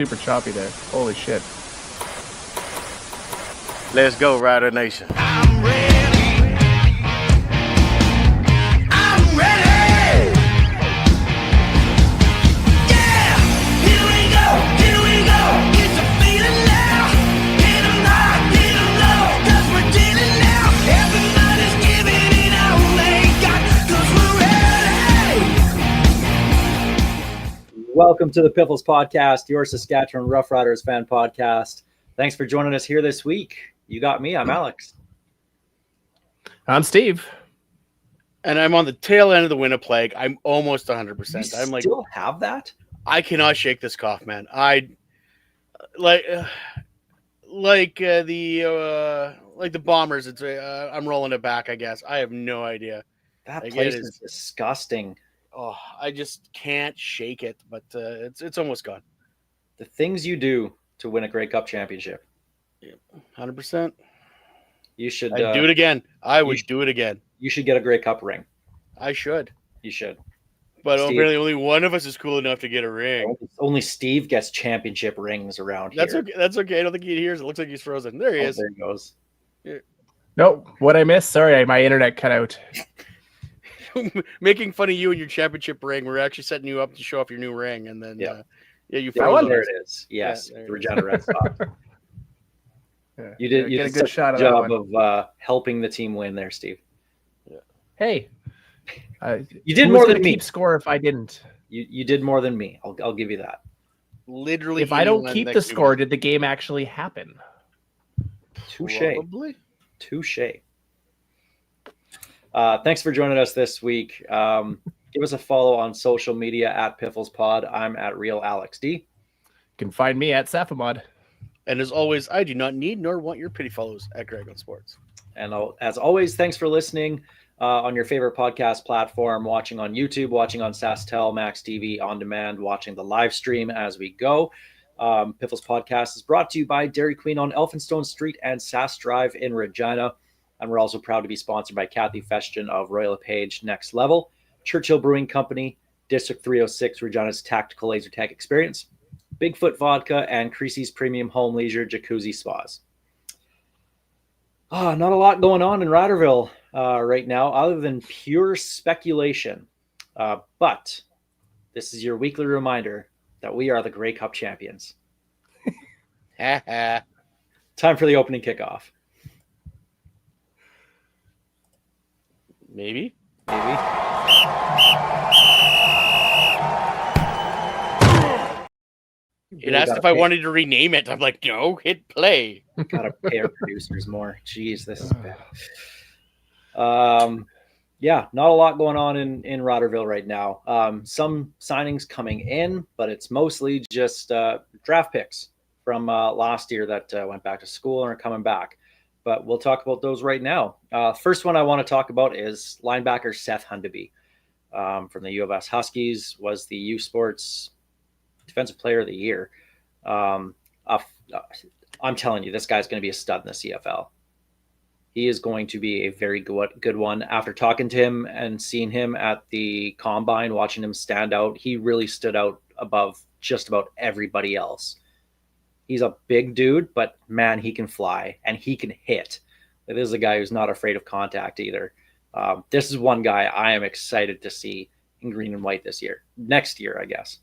super choppy there. Holy shit. Let's go, Rider Nation. I'm ready. I'm ready. Yeah, here we go. Here we go. Get the feeling now. Get 'em high, get 'em low. 'Cause we're dealing now. Everybody's giving it all they got. 'Cause we're ready. Welcome to the Piffles podcast, your Saskatchewan Roughriders fan podcast. Thanks for joining us here this week. You got me. I'm Alex. I'm Steve. And I'm on the tail end of the Winnipeg. I'm almost 100%. I'm like, still have that? I cannot shake this cough, man. I like the Bombers. It's I'm rolling it back. I guess I have no idea. That Like, place it is disgusting. Oh, I just can't shake it. But it's almost gone. The things you do to win a Grey Cup championship. 100%. You should I'd do it again. I would do it again. You should get a Grey Cup ring. I should. You should. But Steve, apparently only one of us is cool enough to get a ring. only Steve gets championship rings around That's here. okay. That's okay. I don't think he hears. It looks like he's frozen. There he is. There he goes. No, what I missed? Sorry, my internet cut out. Making fun of you and your championship ring. We're actually setting you up to show off your new ring, and then you Yeah, froze there us. it is. Yes, Yeah, the Regina Red Sox. Yeah. You did Get a such good shot of job that one. of helping the team win there, Steve. Hey, You did who more was than gonna me. keep score if I didn't. You did more than me. I'll give you that. Literally, If I don't anyone keep that the can- score, did the game actually happen? Touche. Probably. Touche. Thanks for joining us this week. Give us a follow on social media at Piffles Pod. I'm at Real Alex D. You can find me at Safamod. And as always, I do not need nor want your pity follows at Greg on Sports. And as always, thanks for listening on your favorite podcast platform, watching on YouTube, watching on SaskTel, Max TV, on demand, watching the live stream as we go. Piffles Podcast is brought to you by Dairy Queen on Elphinstone Street and Sask Drive in Regina. And we're also proud to be sponsored by Kathy Festian of Royal LePage Next Level, Churchill Brewing Company, District 306, Regina's Tactical Laser Tag Experience, Bigfoot Vodka, and Creasy's Premium Home Leisure Jacuzzi Spas. Not a lot going on in Riderville right now other than pure speculation. But this is your weekly reminder that we are the Grey Cup champions. Time for the opening kickoff. Maybe. It asked if I wanted to rename it. I'm like, no, hit play. Gotta pay our producers more. Jeez, this is bad. Yeah, not a lot going on in Riderville right now. Some signings coming in, but it's mostly just draft picks from last year that went back to school and are coming back. But we'll talk about those right now. First one I want to talk about is linebacker Seth Hundeby from the U of S Huskies, was the U Sports Defensive Player of the Year. I'm telling you, this guy's going to be a stud in the CFL. He is going to be a very good one. After talking to him and seeing him at the combine, watching him stand out, he really stood out above just about everybody else. He's a big dude, but man, he can fly and he can hit. This is a guy who's not afraid of contact either. This is one guy I am excited to see in green and white next year, I guess.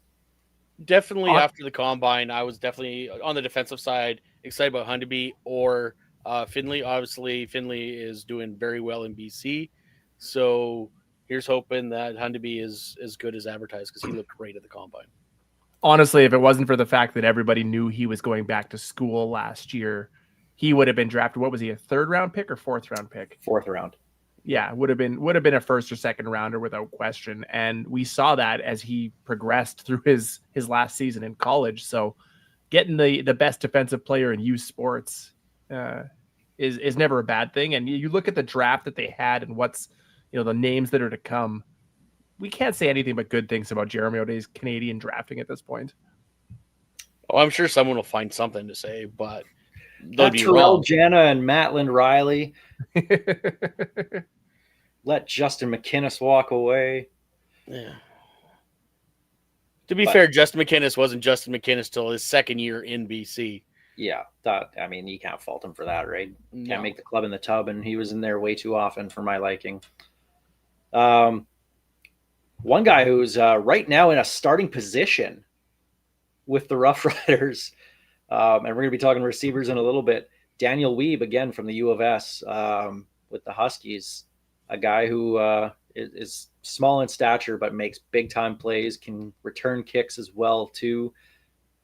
Definitely after the combine, I was definitely on the defensive side excited about Hundeby or Finley. Obviously, Finley is doing very well in BC. So here's hoping that Hundeby is as good as advertised because he looked great at the combine. Honestly, if it wasn't for the fact that everybody knew he was going back to school last year, he would have been drafted. What was he, a third-round pick or fourth-round pick? Fourth round. Yeah, would have been a first or second rounder without question. And we saw that as he progressed through his last season in college. So getting the best defensive player in youth sports is never a bad thing. And you look at the draft that they had and what's, the names that are to come. We can't say anything but good things about Jeremy O'Day's Canadian drafting at this point. Oh, I'm sure someone will find something to say, but they'll be Terrell Jana and Maitland Riley. Let Justin McInnes walk away. Yeah. To be fair, Justin McInnis wasn't Justin McInnis till his second year in BC. Yeah, I mean, you can't fault him for that, right? No. Can't make the club in the tub, and he was in there way too often for my liking. One guy who's right now in a starting position with the Rough Riders, and we're going to be talking receivers in a little bit. Daniel Weeb, again from the U of S with the Huskies, a guy who is small in stature but makes big-time plays, can return kicks as well, too.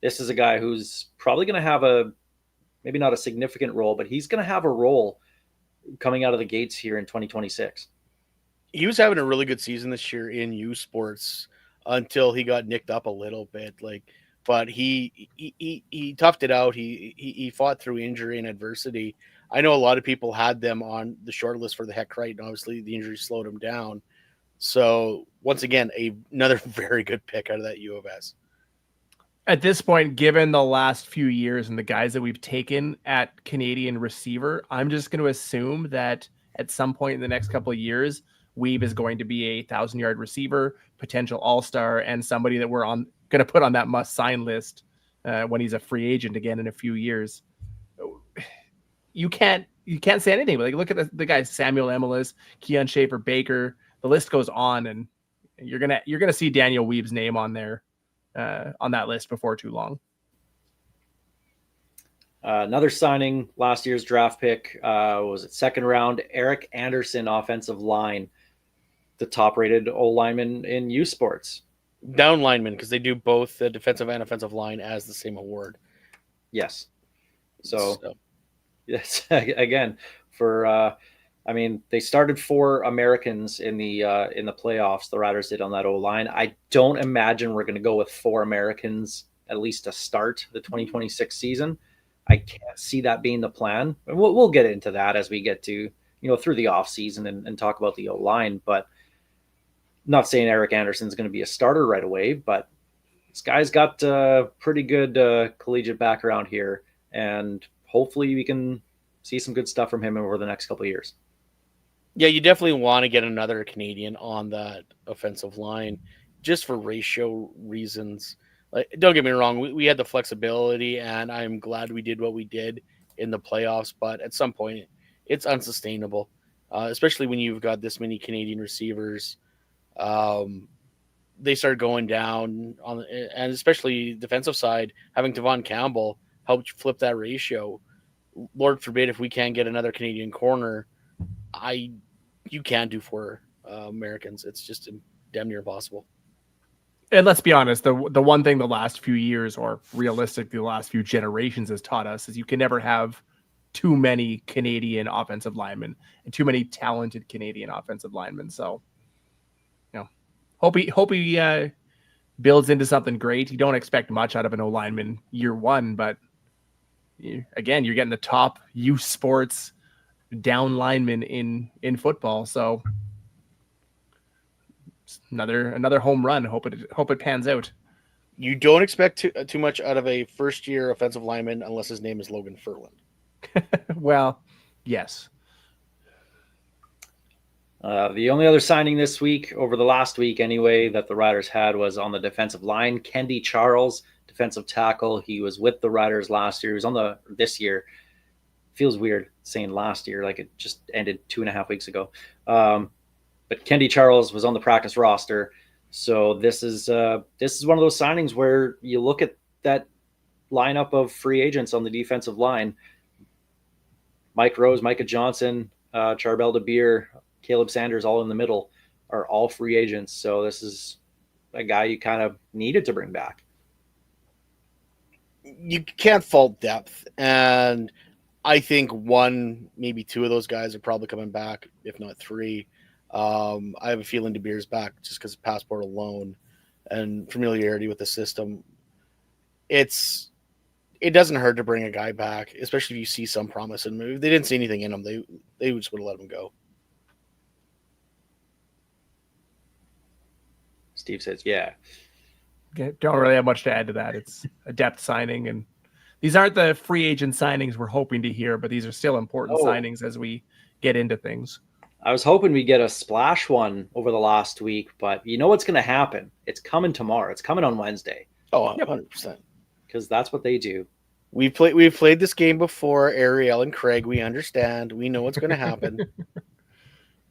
This is a guy who's probably going to have maybe not a significant role, but he's going to have a role coming out of the gates here in 2026. He was having a really good season this year in U Sports until he got nicked up a little bit. But he toughed it out. He fought through injury and adversity. I know a lot of people had them on the short list for the Heck Right, and obviously the injury slowed him down. So once again, another very good pick out of that U of S. At this point, given the last few years and the guys that we've taken at Canadian receiver, I'm just going to assume that at some point in the next couple of years, Weeb is going to be a 1,000-yard receiver, potential all-star, and somebody that we're going to put on that must-sign list when he's a free agent again in a few years. You can't say anything. Like, look at the guys: Samuel Emelis, Keon Schaefer-Baker. The list goes on, and you're gonna see Daniel Weeb's name on there. On that list before too long. Another signing, last year's draft pick, was it second round? Eric Anderson, offensive line, the top-rated O lineman in U Sports. Down lineman, because they do both the defensive and offensive line as the same award. Yes. So. Yes, again, for they started 4 Americans in the playoffs. The Riders did on that O-line. I don't imagine we're going to go with 4 Americans at least to start the 2026 season. I can't see that being the plan. We'll get into that as we get to through the off season and talk about the O-line. But not saying Eric Anderson's going to be a starter right away, but this guy's got pretty good collegiate background here, and hopefully we can see some good stuff from him over the next couple of years. Yeah, you definitely want to get another Canadian on that offensive line just for ratio reasons. Don't get me wrong, we had the flexibility, and I'm glad we did what we did in the playoffs, but at some point it's unsustainable, especially when you've got this many Canadian receivers. They start going down, and especially defensive side, having Devon Campbell helped flip that ratio. Lord forbid if we can't get another Canadian corner, you can't do 4 Americans. It's just damn near impossible. And let's be honest, the one thing the last few years, or realistically the last few generations, has taught us is you can never have too many Canadian offensive linemen and too many talented Canadian offensive linemen. So, hope he builds into something great. You don't expect much out of an O lineman year one, but again, you're getting the top U Sports down lineman in football. So another home run. Hope it pans out. You don't expect too much out of a first-year offensive lineman unless his name is Logan Furland. Well, yes. The only other signing this week, over the last week anyway, that the Riders had was on the defensive line. Kendi Charles, defensive tackle. He was with the Riders last year. He was this year. Feels weird saying last year, like it just ended 2.5 weeks ago. But Kendi Charles was on the practice roster. So this is one of those signings where you look at that lineup of free agents on the defensive line. Mike Rose, Micah Johnson, Charbel DeBeer, Caleb Sanders, all in the middle, are all free agents. So this is a guy you kind of needed to bring back. You can't fault depth, and I think 1, maybe 2 of those guys are probably coming back, if not 3. I have a feeling DeBeer's back just because of passport alone and familiarity with the system. It doesn't hurt to bring a guy back, especially if you see some promise in him. If they didn't see anything in him, they just would have let him go. Steve says, yeah. Okay, don't really have much to add to that. It's a depth signing, and these aren't the free agent signings we're hoping to hear, but these are still important signings as we get into things. I was hoping we'd get a splash one over the last week, but you know what's going to happen? It's coming tomorrow. It's coming on Wednesday. Oh, 100%. Because that's what they do. We've played this game before, Ariel and Craig. We understand. We know what's going to happen.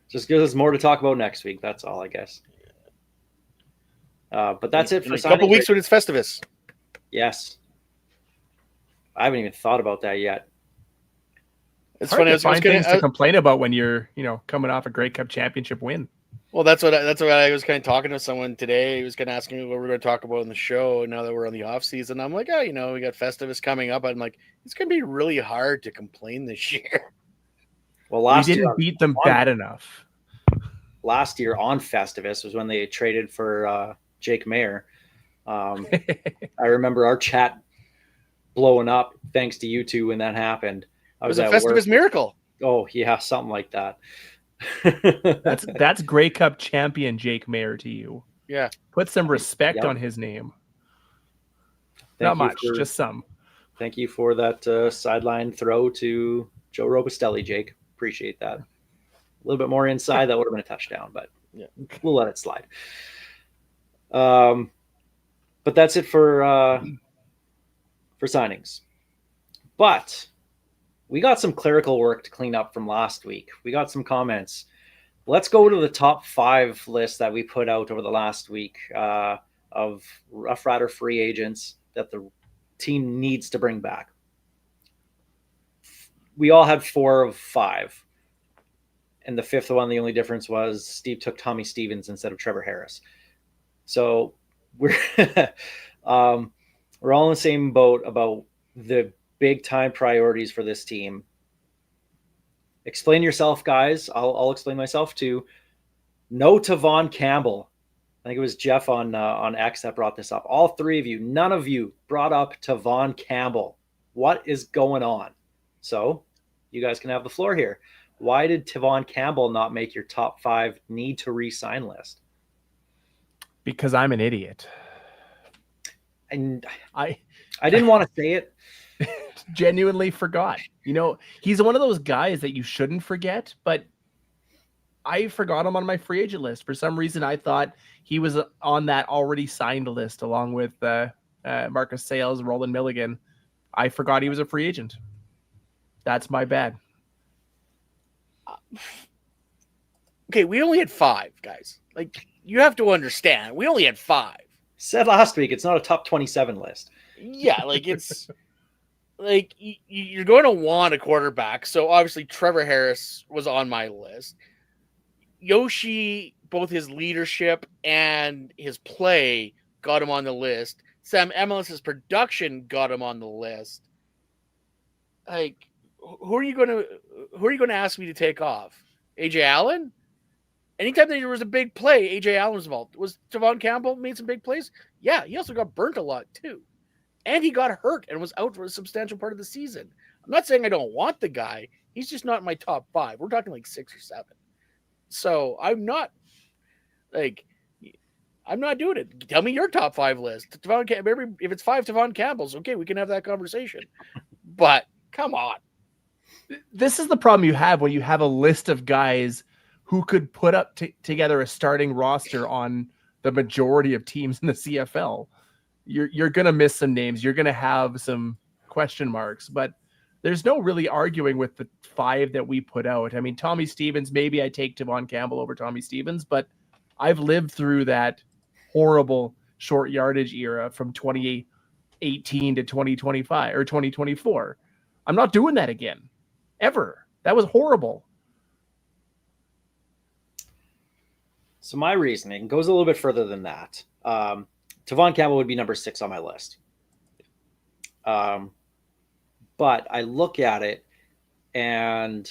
Just gives us more to talk about next week. That's all, I guess. But that's it for a couple weeks when it's Festivus. Yes. I haven't even thought about that yet. It's hard to find things to complain about when you're, coming off a Grey Cup championship win. Well, that's what I was kind of talking to someone today. He was kind of asking me what we're going to talk about in the show. Now that we're on the off season, I'm like, we got Festivus coming up. I'm like, it's going to be really hard to complain this year. Well, we didn't beat them bad enough. Last year on Festivus was when they traded for Jake Mayer. I remember our chat blowing up thanks to you two when that happened. It was a Festivus miracle. Oh yeah, something like that. that's Grey Cup champion Jake Mayer to you. Yeah, put some respect on his name. Not much, just some. Thank you for that sideline throw to Joe Robustelli, Jake. Appreciate that. A little bit more inside, that would have been a touchdown, but yeah, we'll let it slide. But that's it for signings. But we got some clerical work to clean up from last week. We got some comments. Let's go to the top 5 list that we put out over the last week of Rough Rider free agents that the team needs to bring back. We all had 4 of 5. And the 5th one, the only difference was Steve took Tommy Stevens instead of Trevor Harris. So we're we're all in the same boat about the big time priorities for this team. Explain yourself, guys. I'll explain myself too. No Tavon Campbell. I think it was Jeff on X that brought this up. All 3 of you, none of you brought up Tavon Campbell. What is going on? So you guys can have the floor here. Why did Tavon Campbell not make your top 5 need to re-sign list? Because I'm an idiot. And I didn't want to say it. Genuinely forgot. He's one of those guys that you shouldn't forget, but I forgot him on my free agent list. For some reason, I thought he was on that already signed list along with Marcus Sayles, Roland Milligan. I forgot he was a free agent. That's my bad. Okay, we only had 5, guys. Like, you have to understand, we only had 5. Said last week, it's not a top 27 list. Yeah, like it's like you're going to want a quarterback. So obviously Trevor Harris was on my list. Yoshi, both his leadership and his play got him on the list. Sam Emmels's production got him on the list. Like, who are you going to ask me to take off? AJ Allen? Anytime there was a big play, AJ Allen was involved. Was Tavon Campbell made some big plays? Yeah, he also got burnt a lot too. And he got hurt and was out for a substantial part of the season. I'm not saying I don't want the guy. He's just not in my top 5. We're talking like 6 or 7. So I'm not doing it. Tell me your top 5 list. If it's 5 Tavon Campbell's, okay, we can have that conversation. But come on. This is the problem you have when you have a list of guys who could put up together a starting roster on the majority of teams in the CFL. You're going to miss some names. You're going to have some question marks, but there's no really arguing with the 5 that we put out. I mean, Tommy Stevens, maybe I take Tavon Campbell over Tommy Stevens, but I've lived through that horrible short yardage era from 2018 to 2025 or 2024. I'm not doing that again, ever. That was horrible. So my reasoning goes a little bit further than that. Tavon Campbell would be number 6 on my list. But I look at it and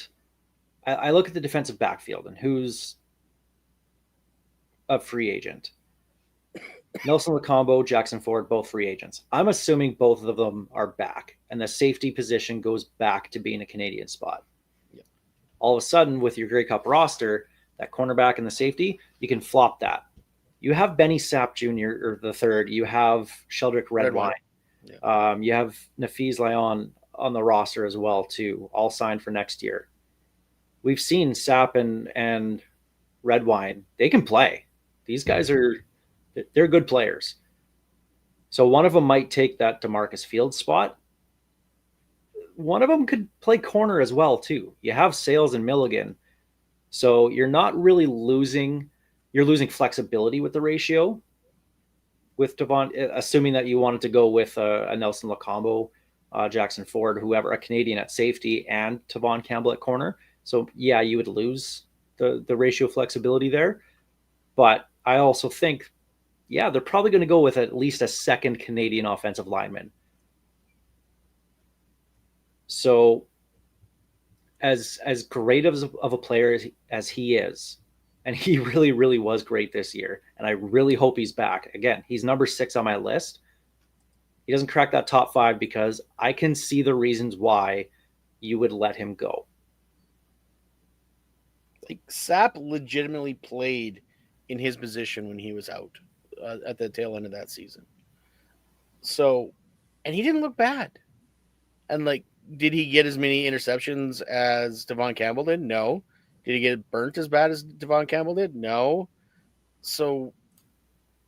I look at the defensive backfield and who's a free agent. Nelson Lacombo, Jackson Ford, both free agents. I'm assuming both of them are back and the safety position goes back to being a Canadian spot. Yeah. All of a sudden with your Grey Cup roster, that cornerback and the safety, you can flop that. You have Benny Sapp Jr. or the third. You have Sheldrick Redwine. Yeah. You have Nafiz Lyon on the roster as well, too, all signed for next year. we've seen Sap and Redwine. They can play. These guys they're good players. So one of them might take that DeMarcus Fields spot. One of them could play corner as well too. You have Sales and Milligan, so you're not really losing. You're losing flexibility with the ratio with Devon, assuming that you wanted to go with a Nelson Lacombo, Jackson Ford, whoever, a Canadian at safety, and Tavon Campbell at corner. So yeah, you would lose the ratio flexibility there. But I also think, yeah, they're probably going to go with at least a second Canadian offensive lineman. So as great of a player as he is, and he really, really was great this year, and I really hope he's back. Again, he's number 6 on my list. He doesn't crack that top 5 because I can see the reasons why you would let him go. Like, Sapp legitimately played in his position when he was out at the tail end of that season. So, and he didn't look bad. And like, did he get as many interceptions as Devon Campbell did? No. Did he get burnt as bad as Devon Campbell did? No. So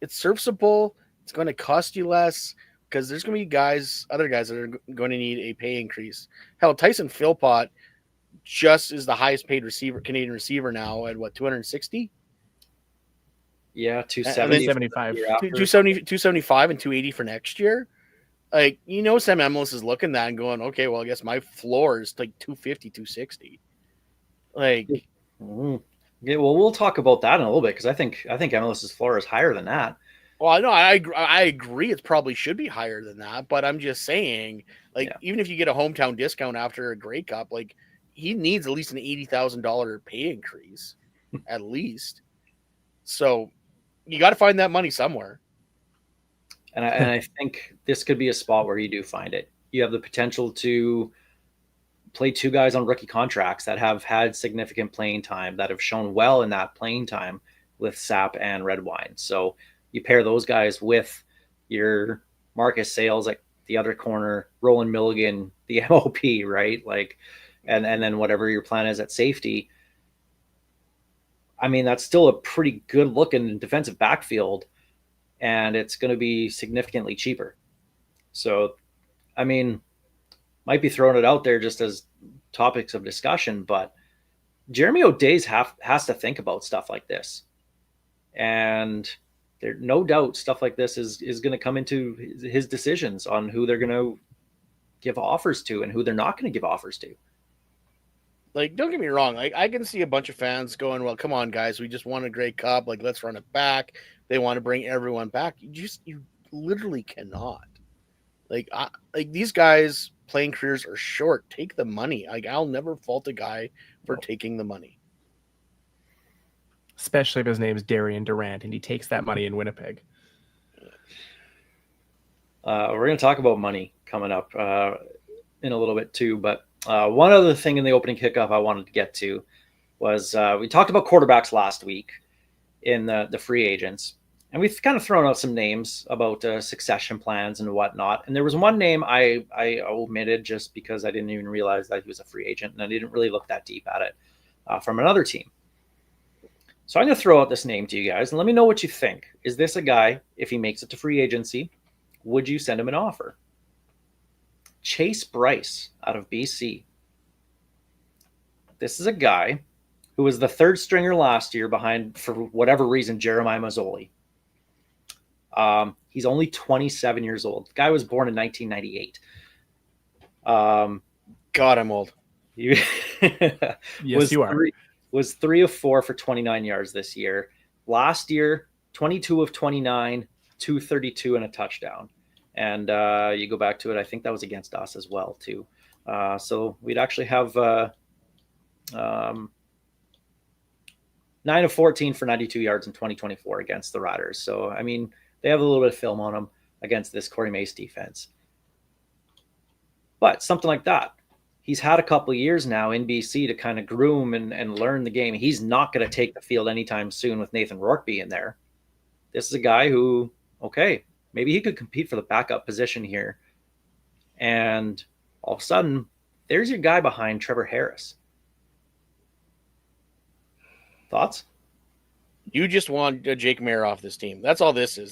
it's serviceable. It's going to cost you less because there's going to be other guys that are going to need a pay increase. Hell, Tyson Philpott just is the highest paid Canadian receiver now at what, 260? Yeah, 270. 275 and 280 for next year. Like, Sam Emilus is looking at that and going, okay, well, I guess my floor is like 250, 260. Like, yeah, well, we'll talk about that in a little bit because I think Emilus's floor is higher than that. Well, no, I agree. It probably should be higher than that, but I'm just saying, like, even if you get a hometown discount after a Grey Cup, like, he needs at least an $80,000 pay increase, at least. So you got to find that money somewhere. And I think this could be a spot where you do find it. You have the potential to play 2 guys on rookie contracts that have had significant playing time, that have shown well in that playing time with Sap and Redwine. So you pair those guys with your Marcus Sales at the other corner, Roland Milligan, the MOP, right? Like, and then whatever your plan is at safety. I mean, that's still a pretty good looking defensive backfield, and it's going to be significantly cheaper. So, I mean, might be throwing it out there just as topics of discussion, but Jeremy O'Days has to think about stuff like this. And there, no doubt stuff like this is going to come into his decisions on who they're going to give offers to and who they're not going to give offers to. Like, don't get me wrong. Like, I can see a bunch of fans going, well, come on, guys. We just won a Grey Cup. Like, let's run it back. They want to bring everyone back. You literally cannot. Like, these guys' playing careers are short. Take the money. Like, I'll never fault a guy for taking the money. Especially if his name's Darian Durant and he takes that money in Winnipeg. We're going to talk about money coming up in a little bit too, but one other thing in the opening kickoff I wanted to get to was we talked about quarterbacks last week in the free agents, and we've kind of thrown out some names about succession plans and whatnot. And there was one name I omitted just because I didn't even realize that he was a free agent, and I didn't really look that deep at it from another team. So I'm going to throw out this name to you guys, and let me know what you think. Is this a guy, if he makes it to free agency, would you send him an offer? Chase Bryce out of BC. This is a guy who was the third stringer last year behind, for whatever reason, Jeremiah Mazzoli. He's only 27 years old. The guy was born in 1998. God, I'm old. Yes, you are. Was 3 of 4 for 29 yards this year. Last year, 22 of 29, 232 and a touchdown. And you go back to it, I think that was against us as well, too. So we'd actually have 9 of 14 for 92 yards in 2024 against the Riders. So, I mean, they have a little bit of film on them against this Corey Mace defense. But something like that. He's had a couple of years now in BC to kind of groom and learn the game. He's not going to take the field anytime soon with Nathan Rourke in there. This is a guy who, okay, maybe he could compete for the backup position here. And all of a sudden, there's your guy behind Trevor Harris. Thoughts? You just want Jake Mayer off this team. That's all this is.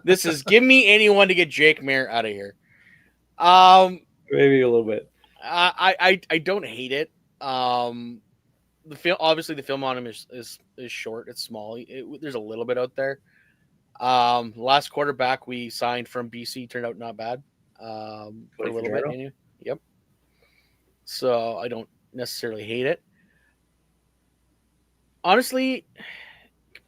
This is give me anyone to get Jake Mayer out of here. Maybe a little bit. I don't hate it. The film, obviously the film on him is short. It's small. There's a little bit out there. Last quarterback we signed from BC turned out not bad. For a little bit. Anyway. Yep. So I don't necessarily hate it. Honestly,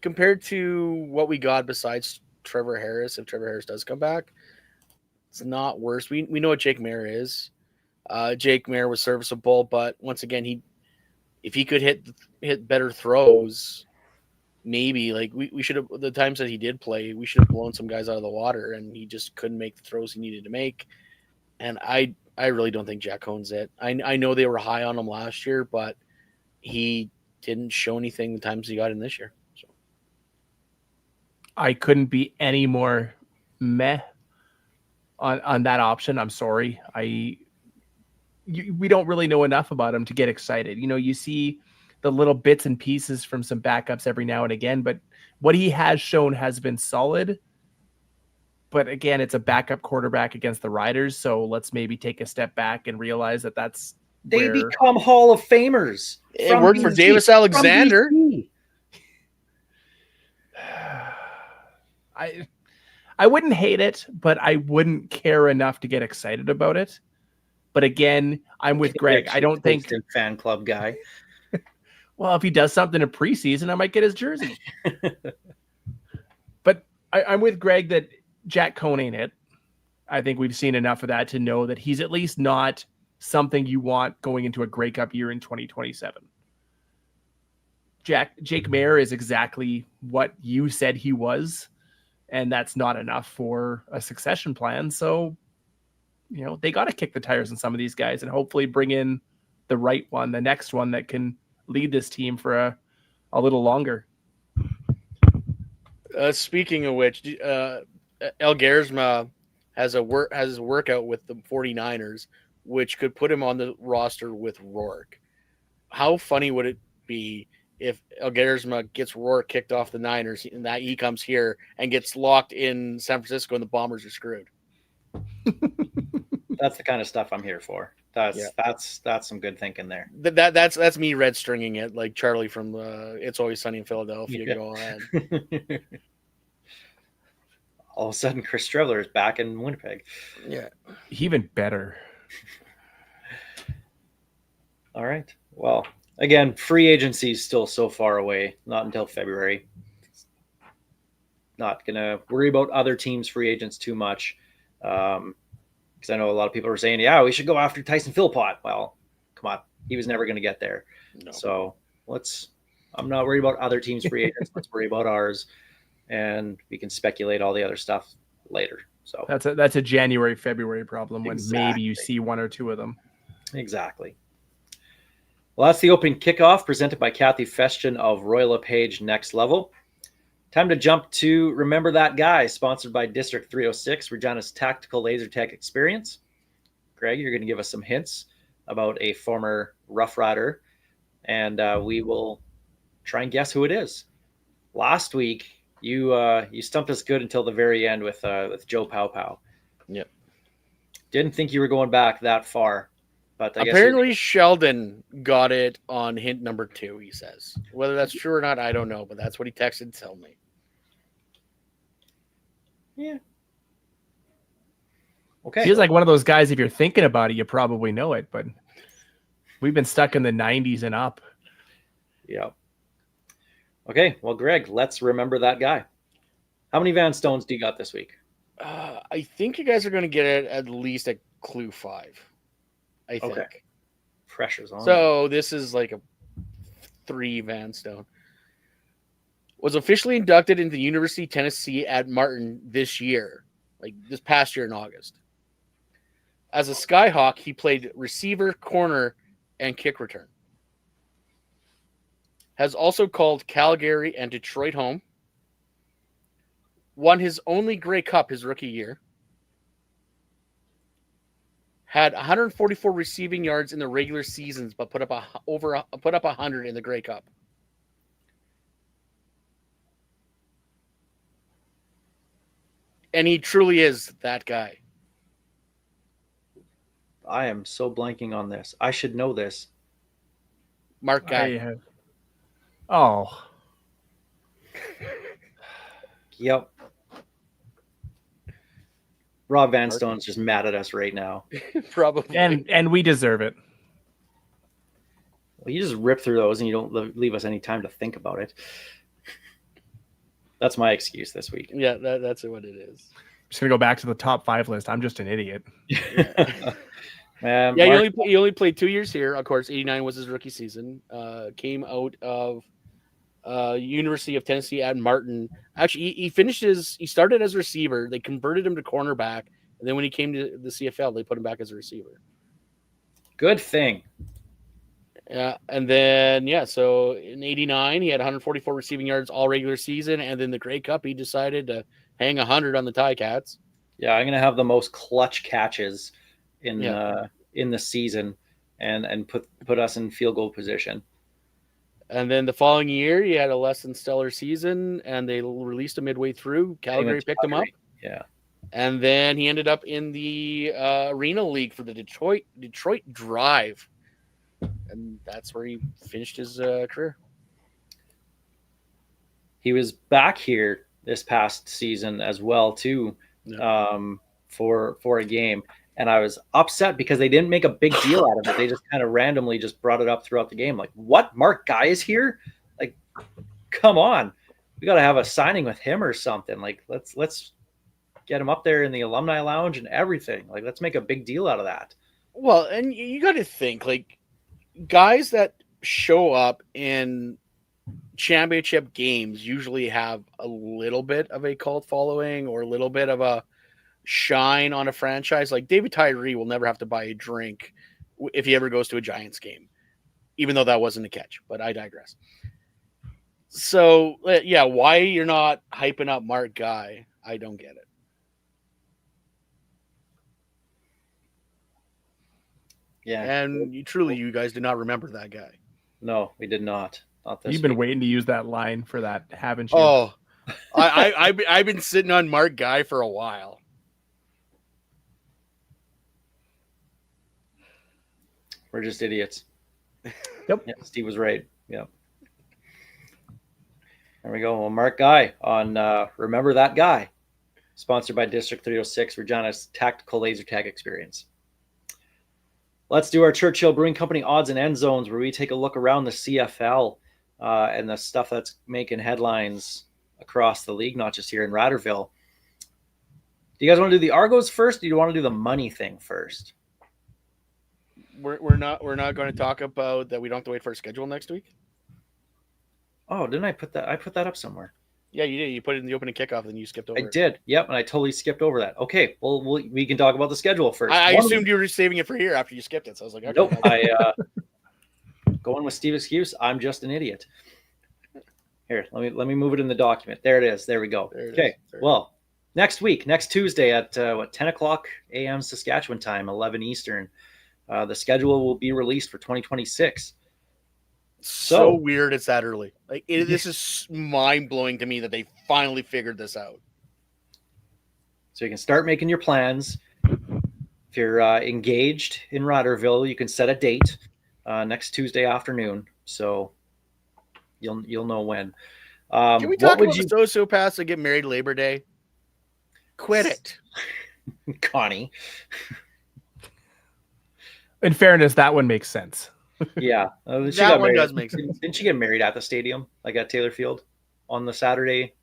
compared to what we got besides Trevor Harris, if Trevor Harris does come back, it's not worse. We know what Jake Mayer is. Jake Mayer was serviceable, but once again, if he could hit better throws, maybe like we should have the times that he did play, we should have blown some guys out of the water, and he just couldn't make the throws he needed to make. And I really don't think Jack Cohn's it. I know they were high on him last year, but he didn't show anything the times he got in this year. So I couldn't be any more meh on that option. I'm sorry. We don't really know enough about him to get excited. You know, you see the little bits and pieces from some backups every now and again, but what he has shown has been solid. But again, it's a backup quarterback against the Riders, so let's maybe take a step back and realize that's they become Hall of Famers. It worked for Davis Alexander. I wouldn't hate it, but I wouldn't care enough to get excited about it. But again, I'm with Greg. I don't think fan club guy. Well, if he does something in preseason, I might get his jersey. But I'm with Greg that Jack Cohn ain't it. I think we've seen enough of that to know that he's at least not something you want going into a Grey Cup year in 2027. Jake Mayer is exactly what you said he was, and that's not enough for a succession plan. So, you know, they got to kick the tires on some of these guys and hopefully bring in the right one, the next one that can lead this team for a little longer. Speaking of which, El Gersma has a workout with the 49ers, which could put him on the roster with Rourke. How funny would it be if El Gersma gets Rourke kicked off the Niners and that he comes here and gets locked in San Francisco and the Bombers are screwed? That's the kind of stuff I'm here for. That's some good thinking there. That's me red stringing it like Charlie from It's Always Sunny in Philadelphia. Yeah. Go on. All of a sudden, Chris Streveler is back in Winnipeg. Yeah, even better. All right. Well, again, free agency is still so far away. Not until February. Not gonna worry about other teams' free agents too much. Because I know a lot of people are saying, yeah, we should go after Tyson Philpott. Well, come on. He was never going to get there. No. So I'm not worried about other teams' free agents. Let's worry about ours. And we can speculate all the other stuff later. So that's a January, February problem when maybe you see one or two of them. Exactly. Well, that's the opening kickoff presented by Kathy Festian of Royal LePage Next Level. Time to jump to Remember That Guy, sponsored by District 306, Regina's tactical laser tag experience. Greg, you're going to give us some hints about a former Rough Rider, and we will try and guess who it is. Last week, you stumped us good until the very end with Joe Pow Pow. Yep. Didn't think you were going back that far, but apparently Sheldon got it on hint number 2. He says whether that's true or not, I don't know, but that's what he texted to tell me. Yeah. Okay. Feels like one of those guys, if you're thinking about it, you probably know it, but we've been stuck in the 90s and up. Yeah. Okay. Well, Greg, let's remember that guy. How many Van Stones do you got this week? I think you guys are going to get it at least at clue 5. I think. Okay. Pressure's on. So this is like a 3 Van Stone. Was officially inducted into the University of Tennessee at Martin this year, like this past year in August. As a Skyhawk, he played receiver, corner, and kick return. Has also called Calgary and Detroit home. Won his only Grey Cup his rookie year. Had 144 receiving yards in the regular seasons, but put up 100 in the Grey Cup. And he truly is that guy. I am so blanking on this. I should know this. Mark Guy. I have. Oh, Yep. Rob Van Stone's just mad at us right now. Probably. and we deserve it. Well, you just rip through those and you don't leave us any time to think about it. That's my excuse this week. Yeah, that's what it is. I'm just gonna go back to the top 5 list. I'm just an idiot. Man, Yeah, Mark, he only played 2 years here. Of course, 89 was his rookie season. Came out of University of Tennessee at Martin. Actually, he started as a receiver. They converted him to cornerback, and then when he came to the CFL, they put him back as a receiver. good thing. Yeah, and then so in '89 he had 144 receiving yards all regular season, and then the Grey Cup he decided to hang 100 on the Ticats. Yeah, I'm gonna have the most clutch catches in Yeah. the season, and put us in field goal position. And then the following year he had a less than stellar season, and they released him midway through. Calgary picked him up. Yeah, And then he ended up in the Arena League for the Detroit Drive. And that's where he finished his career. he was back here this past season as well too, for a game, and I was upset because they didn't make a big deal out of it. They just kind of randomly just brought it up throughout the game. Like, what? Mark Guy is here? Like, come on, we got to have a signing with him or something. Like, let's get him up there in the alumni lounge and everything. Like, let's make a big deal out of that. Well, and you got to think, like, guys that show up in championship games usually have a little bit of a cult following or a little bit of a shine on a franchise. Like David Tyree will never have to buy a drink if he ever goes to a Giants game, even though that wasn't a catch, but I digress. So, yeah, why you're not hyping up Mark Guy, I don't get it. Yeah, And you guys did not remember that guy. no, we did not. Not this You've been week. waiting to use that line for that, haven't you? Oh, I've been sitting on Mark Guy for a while. We're just idiots. Yep. Yeah, Steve was right. Yep. There we go. Well, Mark Guy on Remember That Guy, sponsored by District 306, Regina's tactical laser tag experience. Let's do our Churchill Brewing Company odds and end zones, where we take a look around the CFL and the stuff that's making headlines across the league, not just here in Ratterville. Do you guys want to do the Argos first, or do you want to do the money thing first? We're not going to talk about that. We don't have to wait for a schedule next week. Oh, didn't I put that? I put that up somewhere. Yeah, you did. You put it in the opening kickoff, and you skipped over I it. did. Yep, and I totally skipped over that. Okay, well, we can talk about the schedule first. I assumed you were saving it for here after you skipped it. So I was like, okay. Nope. Going with Steve excuse. I'm just an idiot. Here, let me move it in the document. There it is. There we go. Okay. Well, next week, next Tuesday at 10 o'clock a.m. Saskatchewan time, 11 Eastern. The schedule will be released for 2026. So weird it's that early. Like this is mind blowing to me that they finally figured this out. So you can start making your plans. If you're engaged in Ratterville, you can set a date next Tuesday afternoon. So you'll know when. Can we talk about the sociopaths that get married Labor Day? Quit it, Connie. In fairness, that one makes sense. Yeah, that one does make sense. Didn't she get married at the stadium, like at Taylor Field, on the Saturday,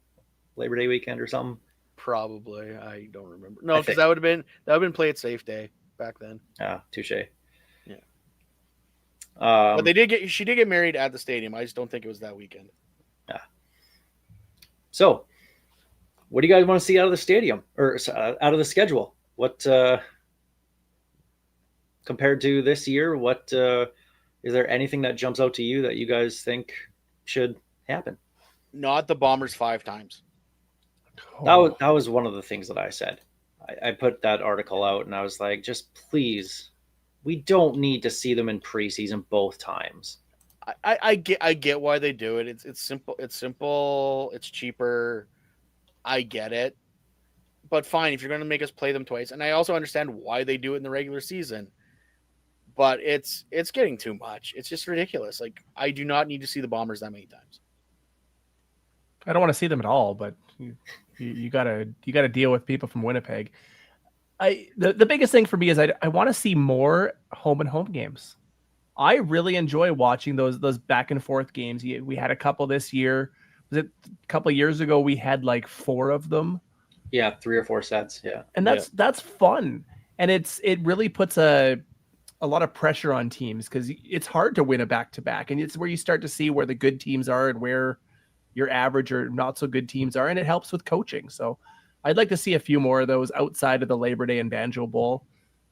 Labor Day weekend or something? Probably, I don't remember. No, because that would have been Play It Safe Day back then. Ah, touche. Yeah. But she did get married at the stadium. I just don't think it was that weekend. Yeah. So, what do you guys want to see out of the stadium or out of the schedule? What compared to this year? What is there anything that jumps out to you that you guys think should happen? Not the Bombers 5 times. That was one of the things that I said. I put that article out and I was like, just please, we don't need to see them in preseason both times. I get why they do it. It's simple. It's cheaper. I get it. but fine if you're going to make us play them twice. And I also understand why they do it in the regular season. But it's getting too much. It's just ridiculous. Like, I do not need to see the Bombers that many times. I don't want to see them at all, but you gotta deal with people from Winnipeg. The biggest thing for me is I want to see more home and home games. I really enjoy watching those back and forth games. We had a couple this year. Was it a couple of years ago? We had like 4 of them. Yeah, 3 or 4 sets. Yeah, and that's fun, and it really puts a lot of pressure on teams because it's hard to win a back to back, and it's where you start to see where the good teams are and where your average or not so good teams are, and it helps with coaching. So I'd like to see a few more of those outside of the Labor Day and Banjo Bowl.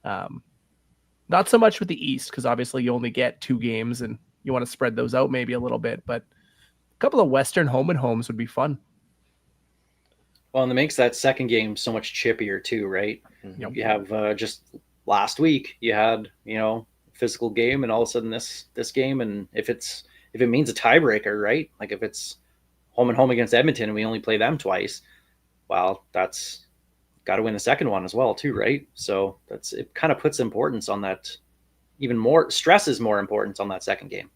Not so much with the East, because obviously you only get 2 games and you want to spread those out maybe a little bit, but a couple of Western home and homes would be fun. Well, and it makes that second game so much chippier too, right? Yep. You have just last week you had, physical game, and all of a sudden this game, and if it means a tiebreaker, right? Like if it's home and home against Edmonton and we only play them twice, well, that's got to win the second one as well too, right? So it kind of puts importance on that, even more stresses more importance on that second game.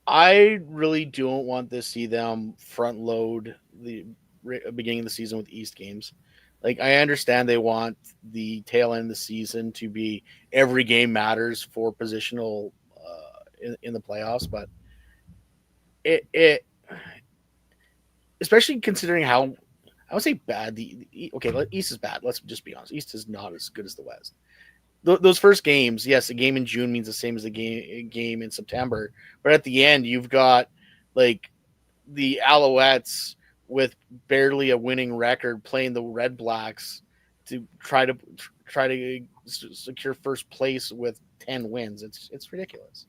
I really don't want to see them front load the beginning of the season with East games. Like, I understand they want the tail end of the season to be every game matters for positional in the playoffs, but it especially considering how, I would say bad the East is bad. Let's just be honest. East is not as good as the West. Those first games, yes, a game in June means the same as a game in September, but at the end, you've got like the Alouettes with barely a winning record playing the Red Blacks to try to secure first place with 10 wins. It's ridiculous.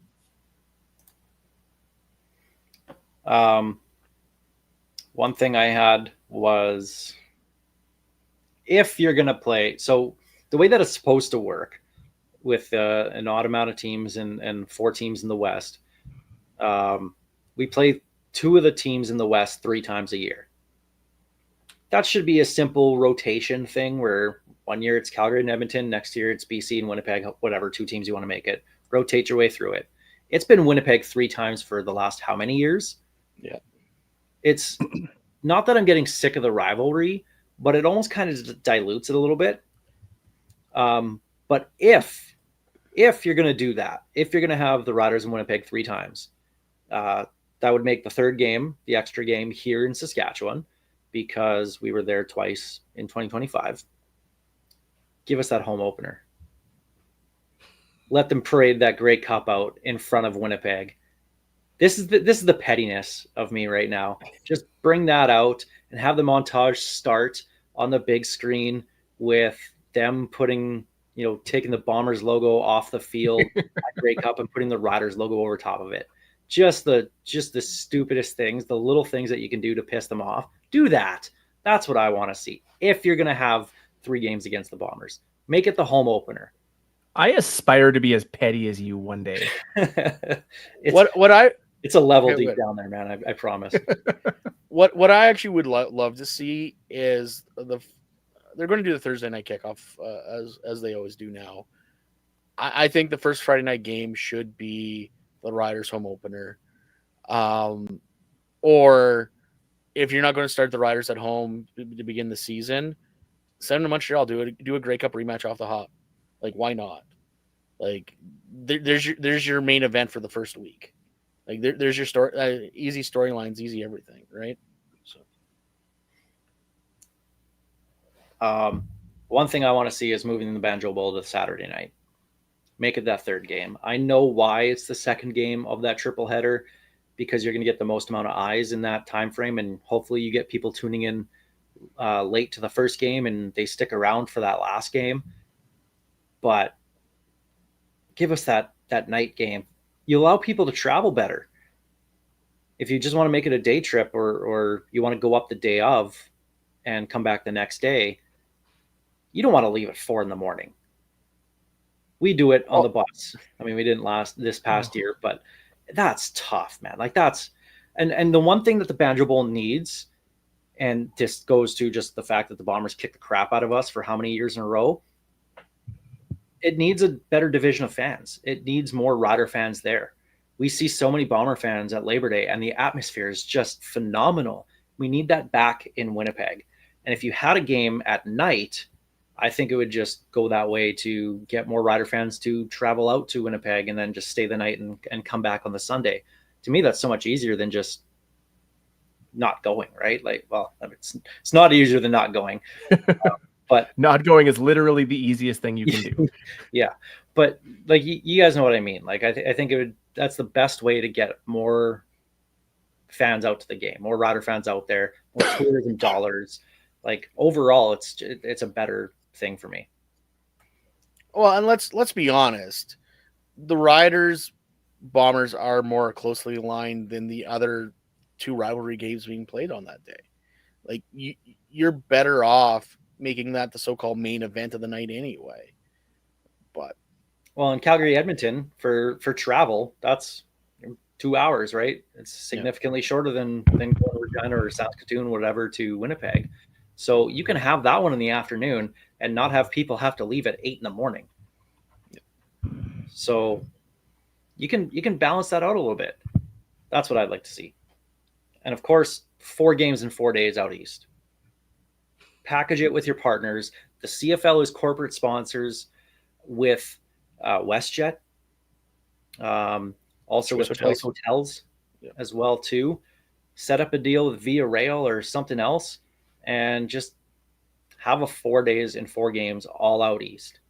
One thing I had was, if you're going to play, so the way that it's supposed to work with an odd amount of teams and 4 teams in the West, we play 2 of the teams in the West 3 times a year. That should be a simple rotation thing where one year it's Calgary and Edmonton, next year it's BC and Winnipeg, whatever 2 teams you want to make it. Rotate your way through it. It's been Winnipeg 3 times for the last how many years? Yeah. It's not that I'm getting sick of the rivalry, but it almost kind of dilutes it a little bit. But if you're going to do that, if you're going to have the Riders in Winnipeg 3 times, that would make the third game, the extra game here in Saskatchewan, because we were there twice in 2025. Give us that home opener. Let them parade that Grey Cup out in front of Winnipeg. This is the pettiness of me right now. Just bring that out and have the montage start on the big screen with them putting, taking the Bombers logo off the field at Grey Cup and putting the Riders logo over top of it. Just the stupidest things, the little things that you can do to piss them off. Do that. That's what I want to see. If you're going to have 3 games against the Bombers, make it the home opener. I aspire to be as petty as you one day. It's a level deep down there, man. I promise. What I actually would love to see is they're going to do the Thursday night kickoff as they always do now. I think the first Friday night game should be the Riders home opener, or if you're not going to start the Riders at home to begin the season, send them to Montreal. Do a Grey Cup rematch off the hop. Like, why not? Like, there's your main event for the first week. Like, there's your story, easy storylines, easy everything, right? So, one thing I want to see is moving the Banjo Bowl to Saturday night. Make it that third game. I know why it's the second game of that triple header, because you're going to get the most amount of eyes in that time frame, and hopefully you get people tuning in late to the first game and they stick around for that last game. But give us that night game. You allow people to travel better. If you just want to make it a day trip, or you want to go up the day of and come back the next day, you don't want to leave at 4 a.m. We do it on the bus. I mean, we didn't last this past year, but that's tough, man. Like, that's, and the one thing that the Banjo Bowl needs And this goes to just the fact that the Bombers kicked the crap out of us for how many years in a row. It needs a better division of fans. It needs more Rider fans there. We see so many Bomber fans at Labor Day, and the atmosphere is just phenomenal. We need that back in Winnipeg. And if you had a game at night, I think it would just go that way to get more Rider fans to travel out to Winnipeg and then just stay the night and come back on the Sunday. To me, that's so much easier than just not going, right? Like, well, it's not easier than not going. But not going is literally the easiest thing you can do. Yeah. But like, you guys know what I mean? Like, I think that's the best way to get more fans out to the game, more Rider fans out there, more tourism dollars. Like, overall, it's a better thing for me. Well, and let's be honest. The Riders Bombers are more closely aligned than the other two rivalry games being played on that day. Like, you're better off making that the so-called main event of the night anyway. But well, in Calgary, Edmonton for travel, that's 2 hours, right? It's significantly shorter than going to Regina or Saskatoon, whatever, to Winnipeg. So you can have that one in the afternoon and not have people have to leave at 8 a.m. So you can balance that out a little bit. That's what I'd like to see. And of course, 4 games in 4 days out east. Package it with your partners. The CFL is corporate sponsors with WestJet, also Choice with Choice Hotels as well too. Set up a deal with Via Rail or something else, and just have a 4 days and 4 games all out east.